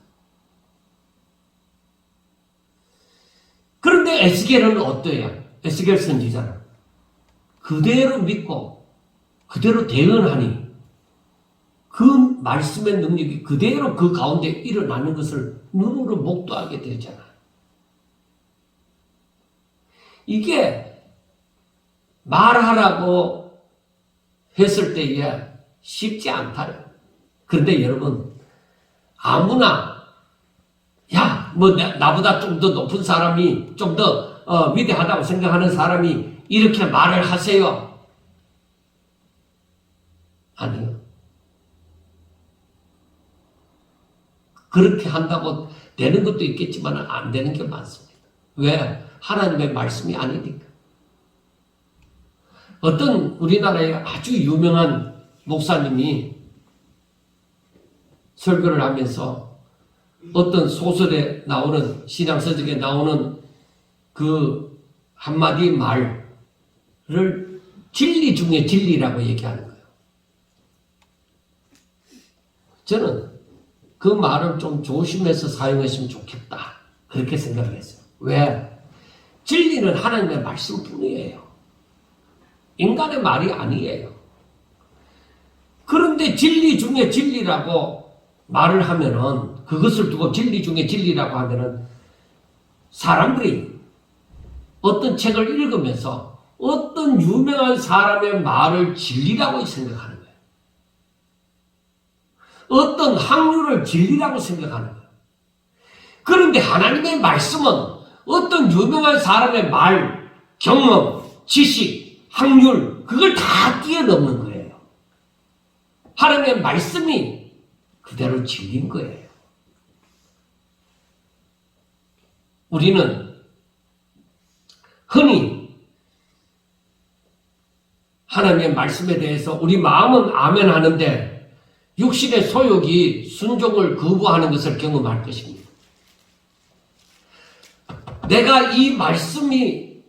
그런데 에스겔은 어때요? 에스겔 선지자는 그대로 믿고 그대로 대응하니 그 말씀의 능력이 그대로 그 가운데 일어나는 것을 눈으로 목도하게 되잖아요. 이게 말하라고 했을 때에 쉽지 않다요. 그런데 여러분 아무나 나보다 좀 더 높은 사람이 좀 더 위대하다고 생각하는 사람이 이렇게 말을 하세요. 아니요. 그렇게 한다고 되는 것도 있겠지만 안 되는 게 많습니다. 왜? 하나님의 말씀이 아니니까. 어떤 우리나라의 아주 유명한 목사님이 설교를 하면서 어떤 소설에 나오는 신앙서적에 나오는 그 한마디 말을 진리 중에 진리라고 얘기하는 거예요. 저는 그 말을 좀 조심해서 사용했으면 좋겠다 그렇게 생각을 했어요. 왜? 진리는 하나님의 말씀뿐이에요. 인간의 말이 아니에요. 그런데 진리 중에 진리라고 말을 하면은 그것을 두고 진리 중에 진리라고 하면은 사람들이 어떤 책을 읽으면서 어떤 유명한 사람의 말을 진리라고 생각하는 거예요. 어떤 학류를 진리라고 생각하는 거예요. 그런데 하나님의 말씀은 어떤 유명한 사람의 말, 경험, 지식, 학률 그걸 다 뛰어넘는 거예요. 하나님의 말씀이 그대로 진리인 거예요. 우리는 흔히 하나님의 말씀에 대해서 우리 마음은 아멘 하는데 육신의 소욕이 순종을 거부하는 것을 경험할 것입니다. 내가 이 말씀이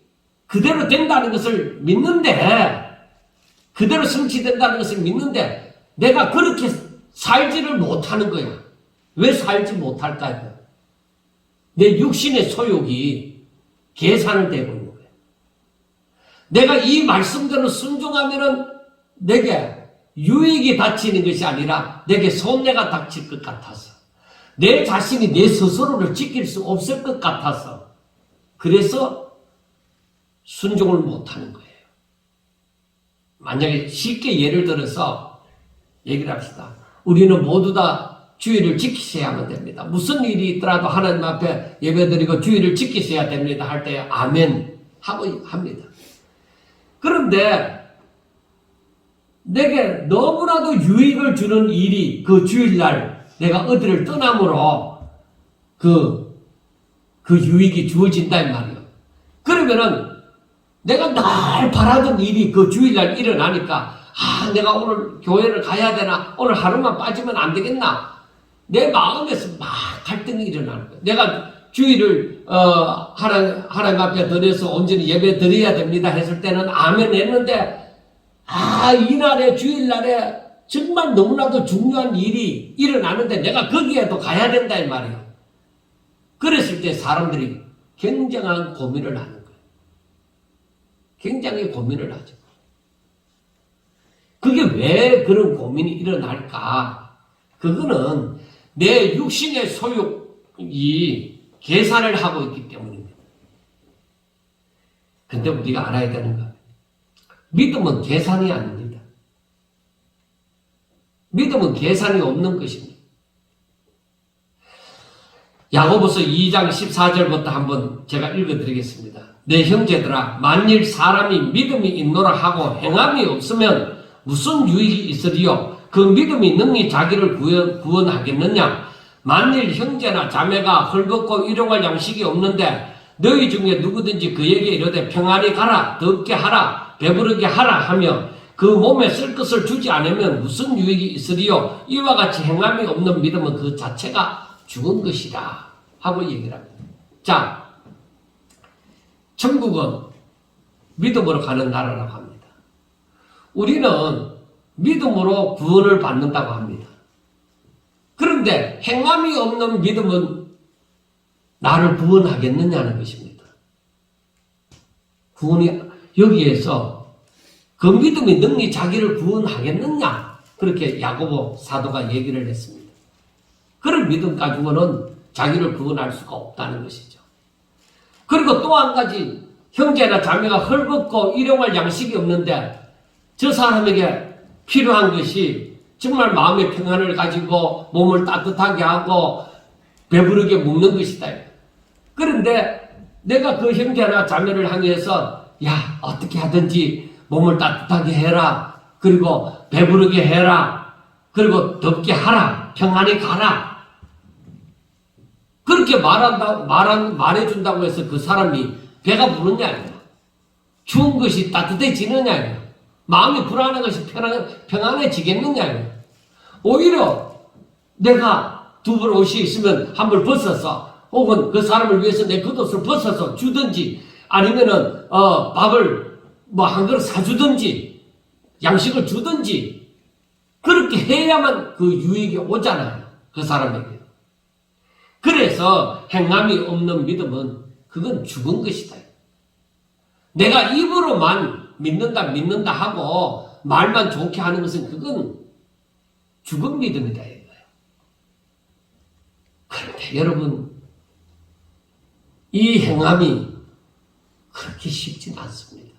그대로 된다는 것을 믿는데 그대로 성취된다는 것을 믿는데 내가 그렇게 살지를 못하는 거야. 왜 살지 못할까요? 내 육신의 소욕이 계산을 되고 있는 거야. 내가 이 말씀대로 순종하면은 내게 유익이 닥치는 것이 아니라 내게 손해가 닥칠 것 같아서, 내 자신이 내 스스로를 지킬 수 없을 것 같아서, 그래서 순종을 못하는 거예요. 만약에 쉽게 예를 들어서 얘기를 합시다. 우리는 모두 다 주의를 지키셔야만 됩니다. 무슨 일이 있더라도 하나님 앞에 예배드리고 주의를 지키셔야 됩니다 할 때 아멘 하고 합니다. 그런데 내게 너무나도 유익을 주는 일이 그 주일날 내가 어디를 떠남으로 그 유익이 주어진다 이 말이에요. 그러면은 내가 늘 바라던 일이 그 주일날 일어나니까 내가 오늘 교회를 가야 되나? 오늘 하루만 빠지면 안 되겠나? 내 마음에서 막 갈등이 일어나는 거예요. 내가 주일을 하나님 앞에 드려서 온전히 예배 드려야 됩니다 했을 때는 아멘 했는데 이날에 주일날에 정말 너무나도 중요한 일이 일어나는데 내가 거기에도 가야 된다 이 말이에요. 그랬을 때 사람들이 굉장한 고민을 하는 거예요. 굉장히 고민을 하죠. 그게 왜 그런 고민이 일어날까? 그거는 내 육신의 소욕이 계산을 하고 있기 때문입니다. 근데 우리가 알아야 되는 거, 믿음은 계산이 아닙니다. 믿음은 계산이 없는 것입니다. 야고보서 2장 14절부터 한번 제가 읽어드리겠습니다. 내 형제들아, 만일 사람이 믿음이 있노라 하고 행함이 없으면 무슨 유익이 있으리요? 그 믿음이 능히 자기를 구원하겠느냐? 만일 형제나 자매가 헐벗고 일용할 양식이 없는데 너희 중에 누구든지 그에게 이르되 평안히 가라, 덥게 하라, 배부르게 하라 하며 그 몸에 쓸 것을 주지 않으면 무슨 유익이 있으리요? 이와 같이 행함이 없는 믿음은 그 자체가 죽은 것이다 하고 얘기를 합니다. 자, 천국은 믿음으로 가는 나라라고 합니다. 우리는 믿음으로 구원을 받는다고 합니다. 그런데 행함이 없는 믿음은 나를 구원하겠느냐는 것입니다. 구원이 여기에서 그 믿음이 능히 자기를 구원하겠느냐, 그렇게 야고보 사도가 얘기를 했습니다. 그런 믿음 가지고는 자기를 구원할 수가 없다는 것이죠. 그리고 또 한 가지, 형제나 자매가 헐벗고 일용할 양식이 없는데 저 사람에게 필요한 것이 정말 마음의 평안을 가지고 몸을 따뜻하게 하고 배부르게 먹는 것이다. 그런데 내가 그 형제나 자매를 향해서 어떻게 하든지 몸을 따뜻하게 해라, 그리고 배부르게 해라, 그리고 덥게 하라, 평안히 가라, 그렇게 말해준다고 해서 그 사람이 배가 부르냐, 추운 것이 따뜻해지느냐, 마음이 불안한 것이 평안해지겠느냐. 오히려 내가 두 벌 옷이 있으면 한 벌 벗어서, 혹은 그 사람을 위해서 내 겉옷을 벗어서 주든지, 아니면은 밥을 한 그릇 사주든지 양식을 주든지, 그렇게 해야만 그 유익이 오잖아요, 그 사람에게. 그래서 행함이 없는 믿음은 그건 죽은 것이다. 내가 입으로만 믿는다 하고 말만 좋게 하는 것은 그건 죽은 믿음이다 이거예요. 그런데 여러분, 이 행함이 그렇게 쉽진 않습니다.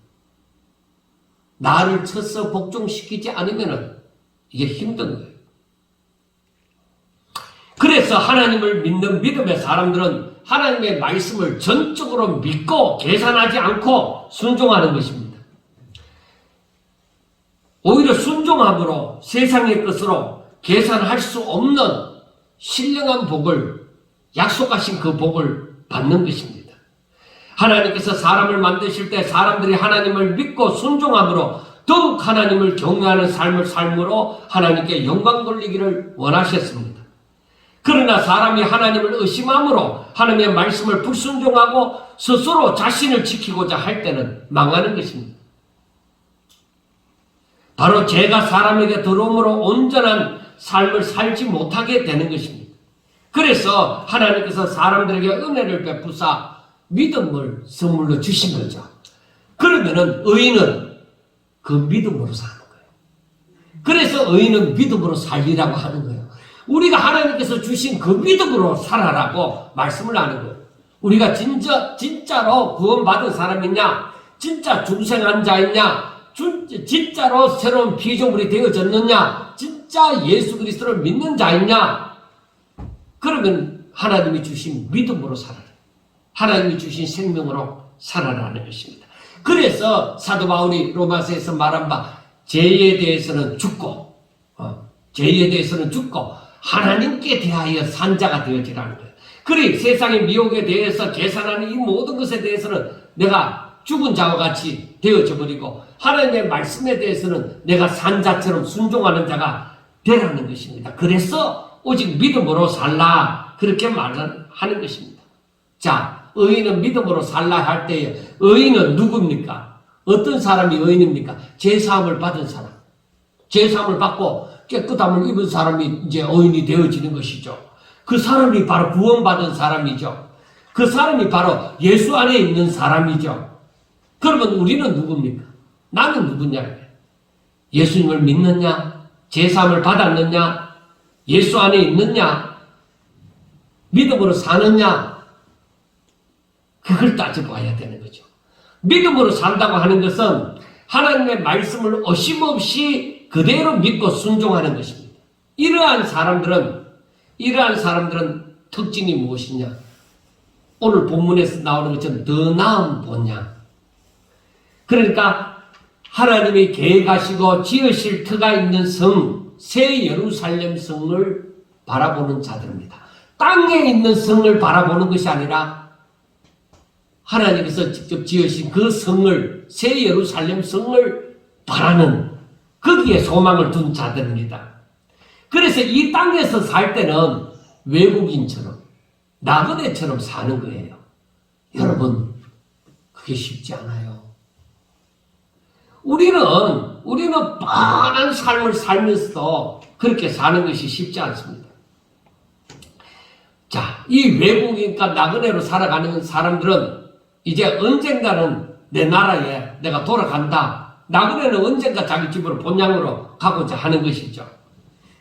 나를 쳐서 복종시키지 않으면 이게 힘든 거예요. 그래서 하나님을 믿는 믿음의 사람들은 하나님의 말씀을 전적으로 믿고 계산하지 않고 순종하는 것입니다. 오히려 순종함으로 세상의 것으로 계산할 수 없는 신령한 복을, 약속하신 그 복을 받는 것입니다. 하나님께서 사람을 만드실 때 사람들이 하나님을 믿고 순종함으로 더욱 하나님을 경외하는 삶을 삶으로 하나님께 영광 돌리기를 원하셨습니다. 그러나 사람이 하나님을 의심함으로 하나님의 말씀을 불순종하고 스스로 자신을 지키고자 할 때는 망하는 것입니다. 바로 죄가 사람에게 들어옴으로 온전한 삶을 살지 못하게 되는 것입니다. 그래서 하나님께서 사람들에게 은혜를 베푸사 믿음을 선물로 주신 거죠. 그러면은 의인은 그 믿음으로 사는 거예요. 그래서 의인은 믿음으로 살리라고 하는 거예요. 우리가 하나님께서 주신 그 믿음으로 살아라고 말씀을 하는 거예요. 우리가 진짜로 구원받은 사람이냐, 진짜 중생한 자있냐, 진짜로 새로운 피조물이 되어졌느냐, 진짜 예수 그리스도를 믿는 자있냐, 그러면 하나님이 주신 믿음으로 살아라. 하나님이 주신 생명으로 살아라는 것입니다. 그래서 사도 바울이 로마서에서 말한 바 죄에 대해서는 죽고 하나님께 대하여 산 자가 되어지라는 거예요. 그리 세상의 미혹에 대해서 계산하는 이 모든 것에 대해서는 내가 죽은 자와 같이 되어져 버리고 하나님의 말씀에 대해서는 내가 산 자처럼 순종하는 자가 되라는 것입니다. 그래서 오직 믿음으로 살라 그렇게 말하는 것입니다. 자, 의인은 믿음으로 살라 할 때에 의인은 누굽니까? 어떤 사람이 의인입니까? 죄사함을 받은 사람. 죄사함을 받고 깨끗함을 입은 사람이 이제 의인이 되어지는 것이죠. 그 사람이 바로 구원받은 사람이죠. 그 사람이 바로 예수 안에 있는 사람이죠. 그러면 우리는 누굽니까? 나는 누구냐? 예수님을 믿느냐? 죄사함을 받았느냐? 예수 안에 있느냐? 믿음으로 사느냐? 그걸 따져봐야 되는 거죠. 믿음으로 산다고 하는 것은 하나님의 말씀을 어심없이 그대로 믿고 순종하는 것입니다. 이러한 사람들은 특징이 무엇이냐? 오늘 본문에서 나오는 것처럼 더 나은 본향. 그러니까 하나님이 계획하시고 지으실 터가 있는 성, 새 예루살렘 성을 바라보는 자들입니다. 땅에 있는 성을 바라보는 것이 아니라 하나님께서 직접 지으신 그 성을, 새 예루살렘 성을 바라는 거기에 소망을 둔 자들입니다. 그래서 이 땅에서 살 때는 외국인처럼 나그네처럼 사는 거예요. 여러분, 그게 쉽지 않아요. 우리는 뻔한 삶을 살면서도 그렇게 사는 것이 쉽지 않습니다. 자, 이 외국인과 나그네로 살아가는 사람들은 이제 언젠가는 내 나라에 내가 돌아간다. 나그네는 언젠가 자기 집으로 본향으로 가고자 하는 것이죠.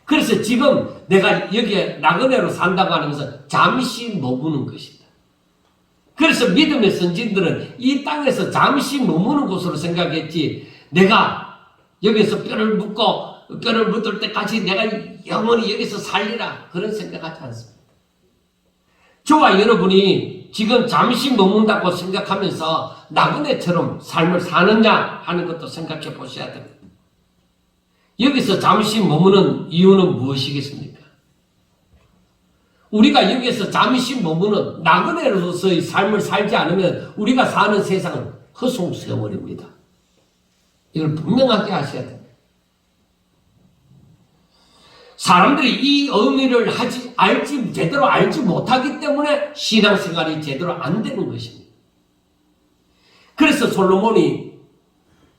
그래서 지금 내가 여기에 나그네로 산다고 하는 것은 잠시 머무는 것이다. 그래서 믿음의 선진들은 이 땅에서 잠시 머무는 곳으로 생각했지, 내가 여기서 뼈를 묻을 때까지 내가 영원히 여기서 살리라, 그런 생각하지 않습니다. 저와 여러분이 지금 잠시 머문다고 생각하면서 나그네처럼 삶을 사느냐 하는 것도 생각해 보셔야 됩니다. 여기서 잠시 머무는 이유는 무엇이겠습니까? 우리가 여기서 잠시 머무는 나그네로서의 삶을 살지 않으면 우리가 사는 세상은 허송세월입니다. 이걸 분명하게 하셔야 됩니다. 사람들이 이 의미를 제대로 알지 못하기 때문에 신앙생활이 제대로 안 되는 것입니다. 그래서 솔로몬이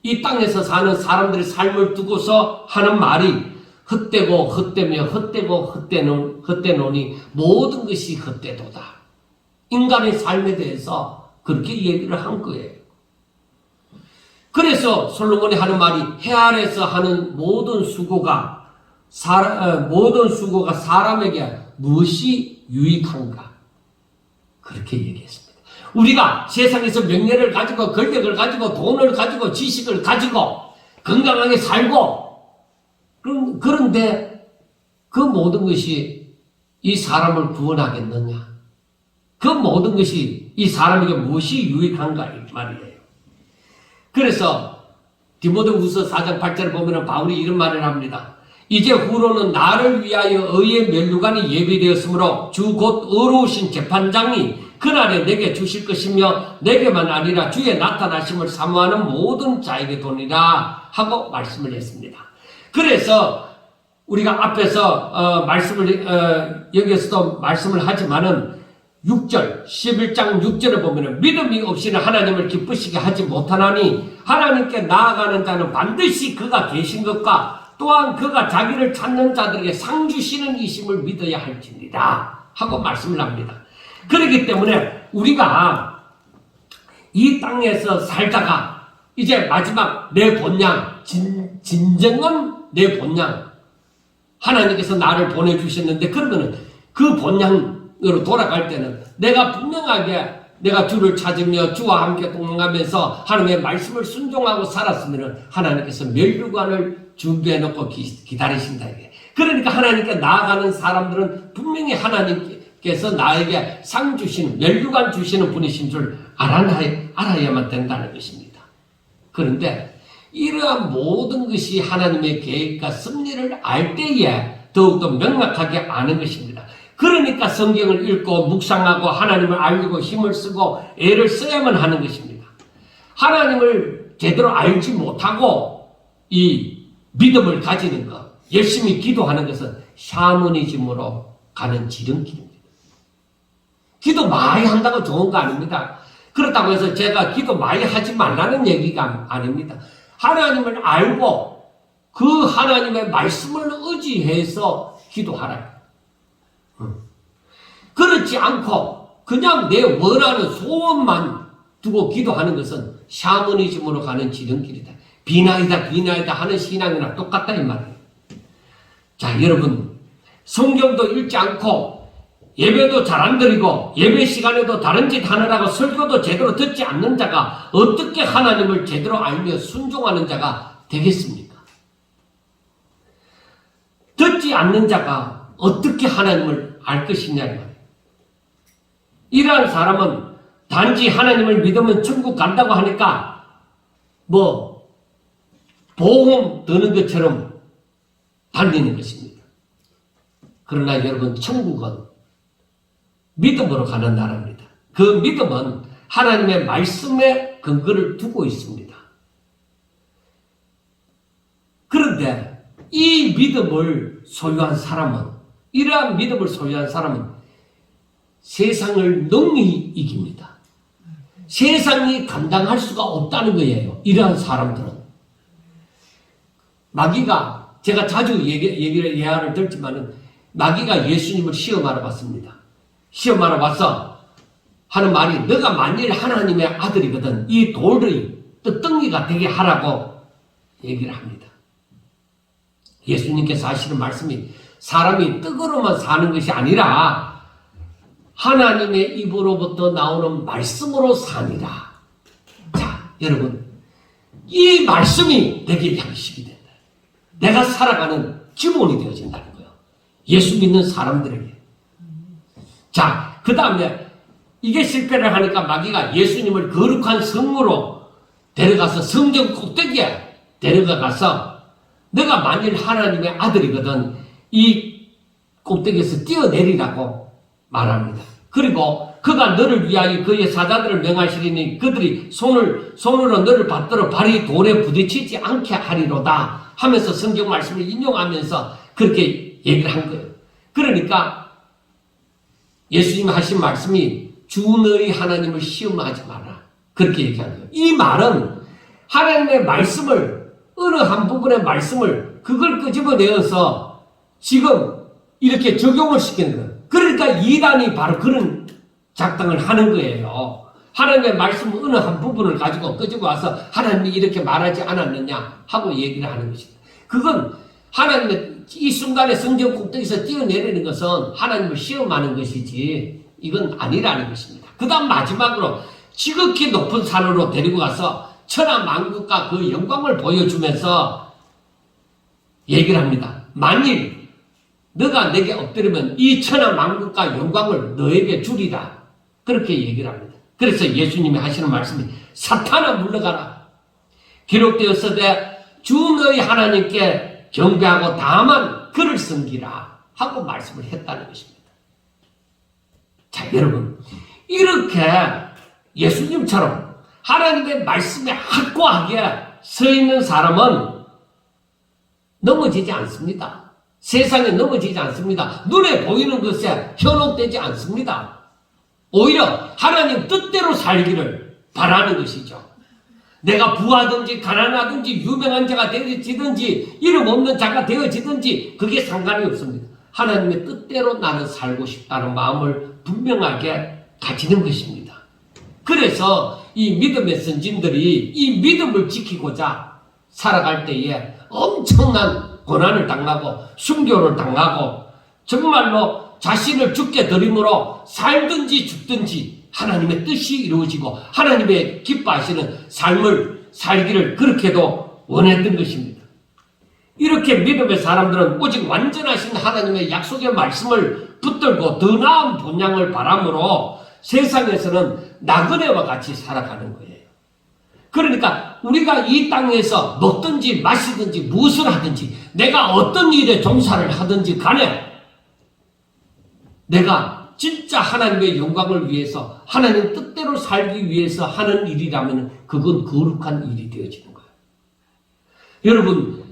이 땅에서 사는 사람들의 삶을 두고서 하는 말이 헛되고 헛되며 헛되고 헛되노니 모든 것이 헛되도다. 인간의 삶에 대해서 그렇게 얘기를 한 거예요. 그래서 솔로몬이 하는 말이 해 아래서 하는 모든 수고가 사람에게 무엇이 유익한가? 그렇게 얘기했습니다. 우리가 세상에서 명예를 가지고 권력을 가지고 돈을 가지고 지식을 가지고 건강하게 살고 그런데 그 모든 것이 이 사람을 구원하겠느냐? 그 모든 것이 이 사람에게 무엇이 유익한가? 이 말이에요. 그래서 디모데후서 4장 8절을 보면 바울이 이런 말을 합니다. 이제 후로는 나를 위하여 의의 면류관이 예비되었으므로 주 곧 의로우신 재판장이 그날에 내게 주실 것이며 내게만 아니라 주의 나타나심을 사모하는 모든 자에게 도니라 하고 말씀을 했습니다. 그래서 우리가 앞에서 여기에서도 말씀을 하지만은 6절, 11장 6절을 보면 믿음이 없이는 하나님을 기쁘시게 하지 못하나니 하나님께 나아가는 자는 반드시 그가 계신 것과 또한 그가 자기를 찾는 자들에게 상 주시는 이심을 믿어야 할지니라 하고 말씀을 합니다. 그렇기 때문에 우리가 이 땅에서 살다가 이제 마지막 내 본향 진정한 내 본향, 하나님께서 나를 보내주셨는데, 그러면은 그 본향으로 돌아갈 때는 내가 분명하게 내가 주를 찾으며 주와 함께 동행하면서 하나님의 말씀을 순종하고 살았으면 하나님께서 면류관을 준비해 놓고 기다리신다. 이게. 그러니까 하나님께 나아가는 사람들은 분명히 하나님께서 나에게 상 주시는, 면류관 주시는 분이신 줄 알아야만 된다는 것입니다. 그런데 이러한 모든 것이 하나님의 계획과 섭리를 알 때에 더욱더 명확하게 아는 것입니다. 그러니까 성경을 읽고 묵상하고 하나님을 알고 힘을 쓰고 애를 써야만 하는 것입니다. 하나님을 제대로 알지 못하고 이 믿음을 가지는 것, 열심히 기도하는 것은 샤머니즘으로 가는 지름길입니다. 기도 많이 한다고 좋은 거 아닙니다. 그렇다고 해서 제가 기도 많이 하지 말라는 얘기가 아닙니다. 하나님을 알고 그 하나님의 말씀을 의지해서 기도하라. 그렇지 않고 그냥 내 원하는 소원만 두고 기도하는 것은 샤머니즘으로 가는 지름길이다. 비나이다 하는 신앙이나 똑같다 이 말이에요. 자, 여러분, 성경도 읽지 않고 예배도 잘 안 드리고 예배 시간에도 다른 짓 하느라고 설교도 제대로 듣지 않는 자가 어떻게 하나님을 제대로 알며 순종하는 자가 되겠습니까? 듣지 않는 자가 어떻게 하나님을 알 것이냐 이 말이에요. 이러한 사람은 단지 하나님을 믿으면 천국 간다고 하니까 보험 드는 것처럼 달리는 것입니다. 그러나 여러분, 천국은 믿음으로 가는 나라입니다. 그 믿음은 하나님의 말씀에 근거를 두고 있습니다. 그런데 이 믿음을 소유한 사람은, 이러한 믿음을 소유한 사람은 세상을 능히 이깁니다. 세상이 감당할 수가 없다는 거예요. 이러한 사람들은. 마귀가, 제가 자주 예화를 들지만은 마귀가 예수님을 시험하러 왔습니다. 시험하러 와서 하는 말이, 너가 만일 하나님의 아들이거든 이 돌의 떡덩이가 되게 하라고 얘기를 합니다. 예수님께서 하시는 말씀이 사람이 떡으로만 사는 것이 아니라 하나님의 입으로부터 나오는 말씀으로 사니라. 자, 여러분, 이 말씀이 내게 양식이 된다. 내가 살아가는 기본이 되어진다는 거예요. 예수 믿는 사람들에게. 자, 그 다음에 이게 실패를 하니까 마귀가 예수님을 거룩한 성으로 데려가서 성전 꼭대기에 데려가서 너가 만일 하나님의 아들이거든 이 꼭대기에서 뛰어내리라고 말합니다. 그리고 그가 너를 위하여 그의 사자들을 명하시리니 그들이 손으로 너를 받들어 발이 돌에 부딪히지 않게 하리로다 하면서 성경 말씀을 인용하면서 그렇게 얘기를 한 거예요. 그러니까 예수님이 하신 말씀이 주 너희 하나님을 시험하지 마라. 그렇게 얘기한 거예요. 이 말은 하나님의 말씀을, 어느 한 부분의 말씀을 그걸 끄집어내어서 지금 이렇게 적용을 시키는 거예요. 그러니까 이단이 바로 그런 작당을 하는 거예요. 하나님의 말씀 어느 한 부분을 가지고 끄집어와서 하나님이 이렇게 말하지 않았느냐 하고 얘기를 하는 것입니다. 그건 하나님의 이 순간에 성전 꼭대기에서 뛰어내리는 것은 하나님을 시험하는 것이지 이건 아니라는 것입니다. 그 다음 마지막으로 지극히 높은 산으로 데리고 가서 천하만국과 그 영광을 보여주면서 얘기를 합니다. 만일 너가 내게 엎드리면 이 천하만국과 영광을 너에게 주리라. 그렇게 얘기를 합니다. 그래서 예수님이 하시는 말씀이 사탄아 물러가라. 기록되었으되 주 너희 하나님께 경배하고 다만 그를 섬기라 하고 말씀을 했다는 것입니다. 자, 여러분, 이렇게 예수님처럼 하나님의 말씀에 확고하게 서 있는 사람은 넘어지지 않습니다. 세상에 넘어지지 않습니다. 눈에 보이는 것에 현혹되지 않습니다. 오히려 하나님 뜻대로 살기를 바라는 것이죠. 내가 부하든지 가난하든지 유명한 자가 되어지든지 이름 없는 자가 되어지든지 그게 상관이 없습니다. 하나님의 뜻대로 나는 살고 싶다는 마음을 분명하게 가지는 것입니다. 그래서 이 믿음의 선진들이 이 믿음을 지키고자 살아갈 때에 엄청난 고난을 당하고 순교를 당하고 정말로 자신을 죽게 드림으로 살든지 죽든지 하나님의 뜻이 이루어지고 하나님의 기뻐하시는 삶을 살기를 그렇게도 원했던 것입니다. 이렇게 믿음의 사람들은 오직 완전하신 하나님의 약속의 말씀을 붙들고 더 나은 본향을 바람으로 세상에서는 나그네와 같이 살아가는 거예요. 그러니까 우리가 이 땅에서 먹든지 마시든지 무엇을 하든지 내가 어떤 일에 종사를 하든지 간에 내가 진짜 하나님의 영광을 위해서 하나님 뜻대로 살기 위해서 하는 일이라면 그건 거룩한 일이 되어지는 거예요. 여러분,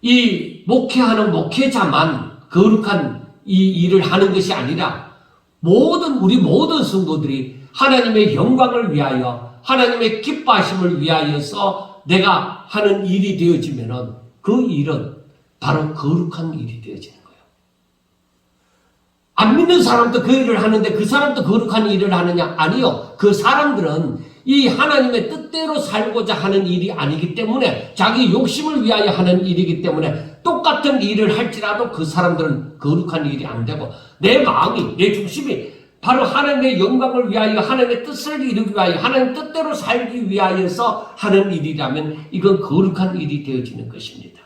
이 목회하는 목회자만 거룩한 이 일을 하는 것이 아니라 우리 모든 성도들이 하나님의 영광을 위하여 하나님의 기뻐하심을 위하여서 내가 하는 일이 되어지면은 그 일은 바로 거룩한 일이 되어지는 거예요. 안 믿는 사람도 그 일을 하는데 그 사람도 거룩한 일을 하느냐? 아니요. 그 사람들은 이 하나님의 뜻대로 살고자 하는 일이 아니기 때문에 자기 욕심을 위하여 하는 일이기 때문에 똑같은 일을 할지라도 그 사람들은 거룩한 일이 안 되고 내 마음이, 내 중심이 바로 하나님의 영광을 위하여 하나님의 뜻을 이루기 위하여 하나님 뜻대로 살기 위하여서 하는 일이라면 이건 거룩한 일이 되어지는 것입니다.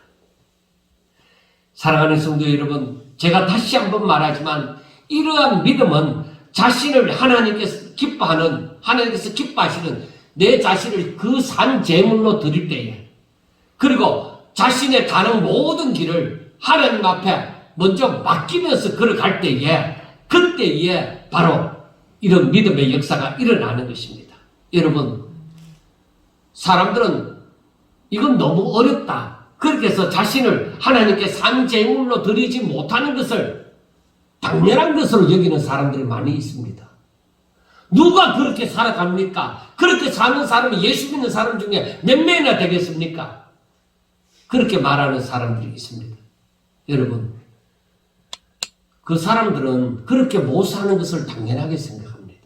사랑하는 성도 여러분, 제가 다시 한번 말하지만 이러한 믿음은 자신을 하나님께서 기뻐하시는 내 자신을 그 산 제물로 드릴 때에 그리고 자신의 가는 모든 길을 하나님 앞에 먼저 맡기면서 걸어갈 때에 그때에 바로 이런 믿음의 역사가 일어나는 것입니다. 여러분, 사람들은 이건 너무 어렵다. 그렇게 해서 자신을 하나님께 산 제물로 드리지 못하는 것을 당연한 것으로 여기는 사람들이 많이 있습니다. 누가 그렇게 살아갑니까? 그렇게 사는 사람이 예수 믿는 사람 중에 몇 명이나 되겠습니까? 그렇게 말하는 사람들이 있습니다. 여러분, 그 사람들은 그렇게 못 사는 것을 당연하게 생각합니다.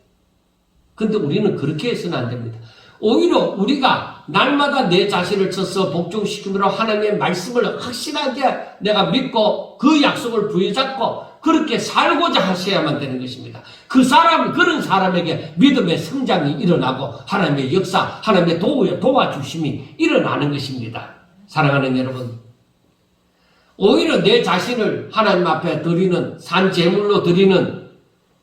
근데 우리는 그렇게 해서는 안 됩니다. 오히려 우리가 날마다 내 자신을 쳐서 복종시키므로 하나님의 말씀을 확실하게 내가 믿고 그 약속을 부여잡고 그렇게 살고자 하셔야만 되는 것입니다. 그런 사람에게 믿음의 성장이 일어나고 하나님의 역사, 하나님의 도와주심이 일어나는 것입니다. 사랑하는 여러분, 오히려 내 자신을 하나님 앞에 드리는 산 제물로 드리는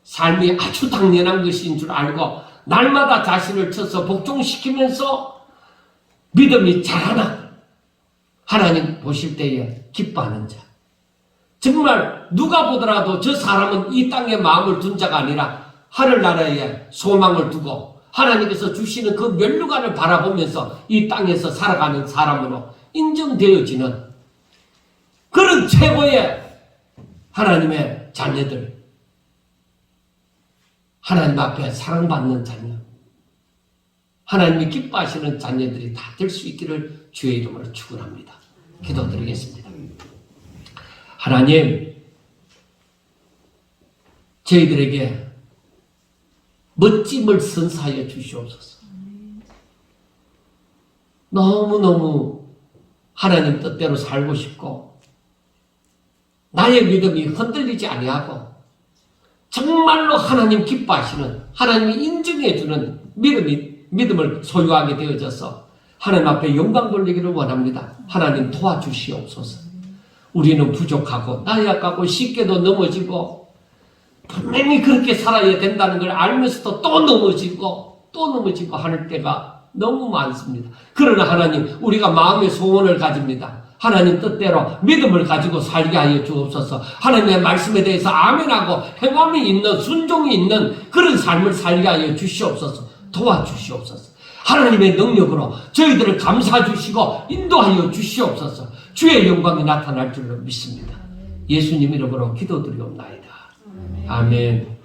삶이 아주 당연한 것인 줄 알고 날마다 자신을 쳐서 복종시키면서 믿음이 자라나 하나님 보실 때에 기뻐하는 자. 정말 누가 보더라도 저 사람은 이 땅에 마음을 둔 자가 아니라 하늘나라에 소망을 두고 하나님께서 주시는 그 면류관을 바라보면서 이 땅에서 살아가는 사람으로 인정되어지는 그런 최고의 하나님의 자녀들, 하나님 앞에 사랑받는 자녀, 하나님이 기뻐하시는 자녀들이 다 될 수 있기를 주의 이름으로 축원합니다. 기도드리겠습니다. 하나님, 저희들에게 멋짐을 선사하여 주시옵소서. 너무너무 하나님 뜻대로 살고 싶고 나의 믿음이 흔들리지 아니하고 정말로 하나님 기뻐하시는 하나님이 인정해주는 믿음을 소유하게 되어져서 하나님 앞에 영광 돌리기를 원합니다. 하나님 도와주시옵소서. 우리는 부족하고 나약하고 쉽게도 넘어지고 분명히 그렇게 살아야 된다는 걸 알면서도 또 넘어지고 하는 때가 너무 많습니다. 그러나 하나님, 우리가 마음의 소원을 가집니다. 하나님 뜻대로 믿음을 가지고 살게 하여 주옵소서. 하나님의 말씀에 대해서 아멘하고 행함이 있는, 순종이 있는 그런 삶을 살게 하여 주시옵소서. 도와주시옵소서. 하나님의 능력으로 저희들을 감싸주시고 인도하여 주시옵소서. 주의 영광이 나타날 줄로 믿습니다. 예수님 이름으로 기도드리옵나이다. 아멘.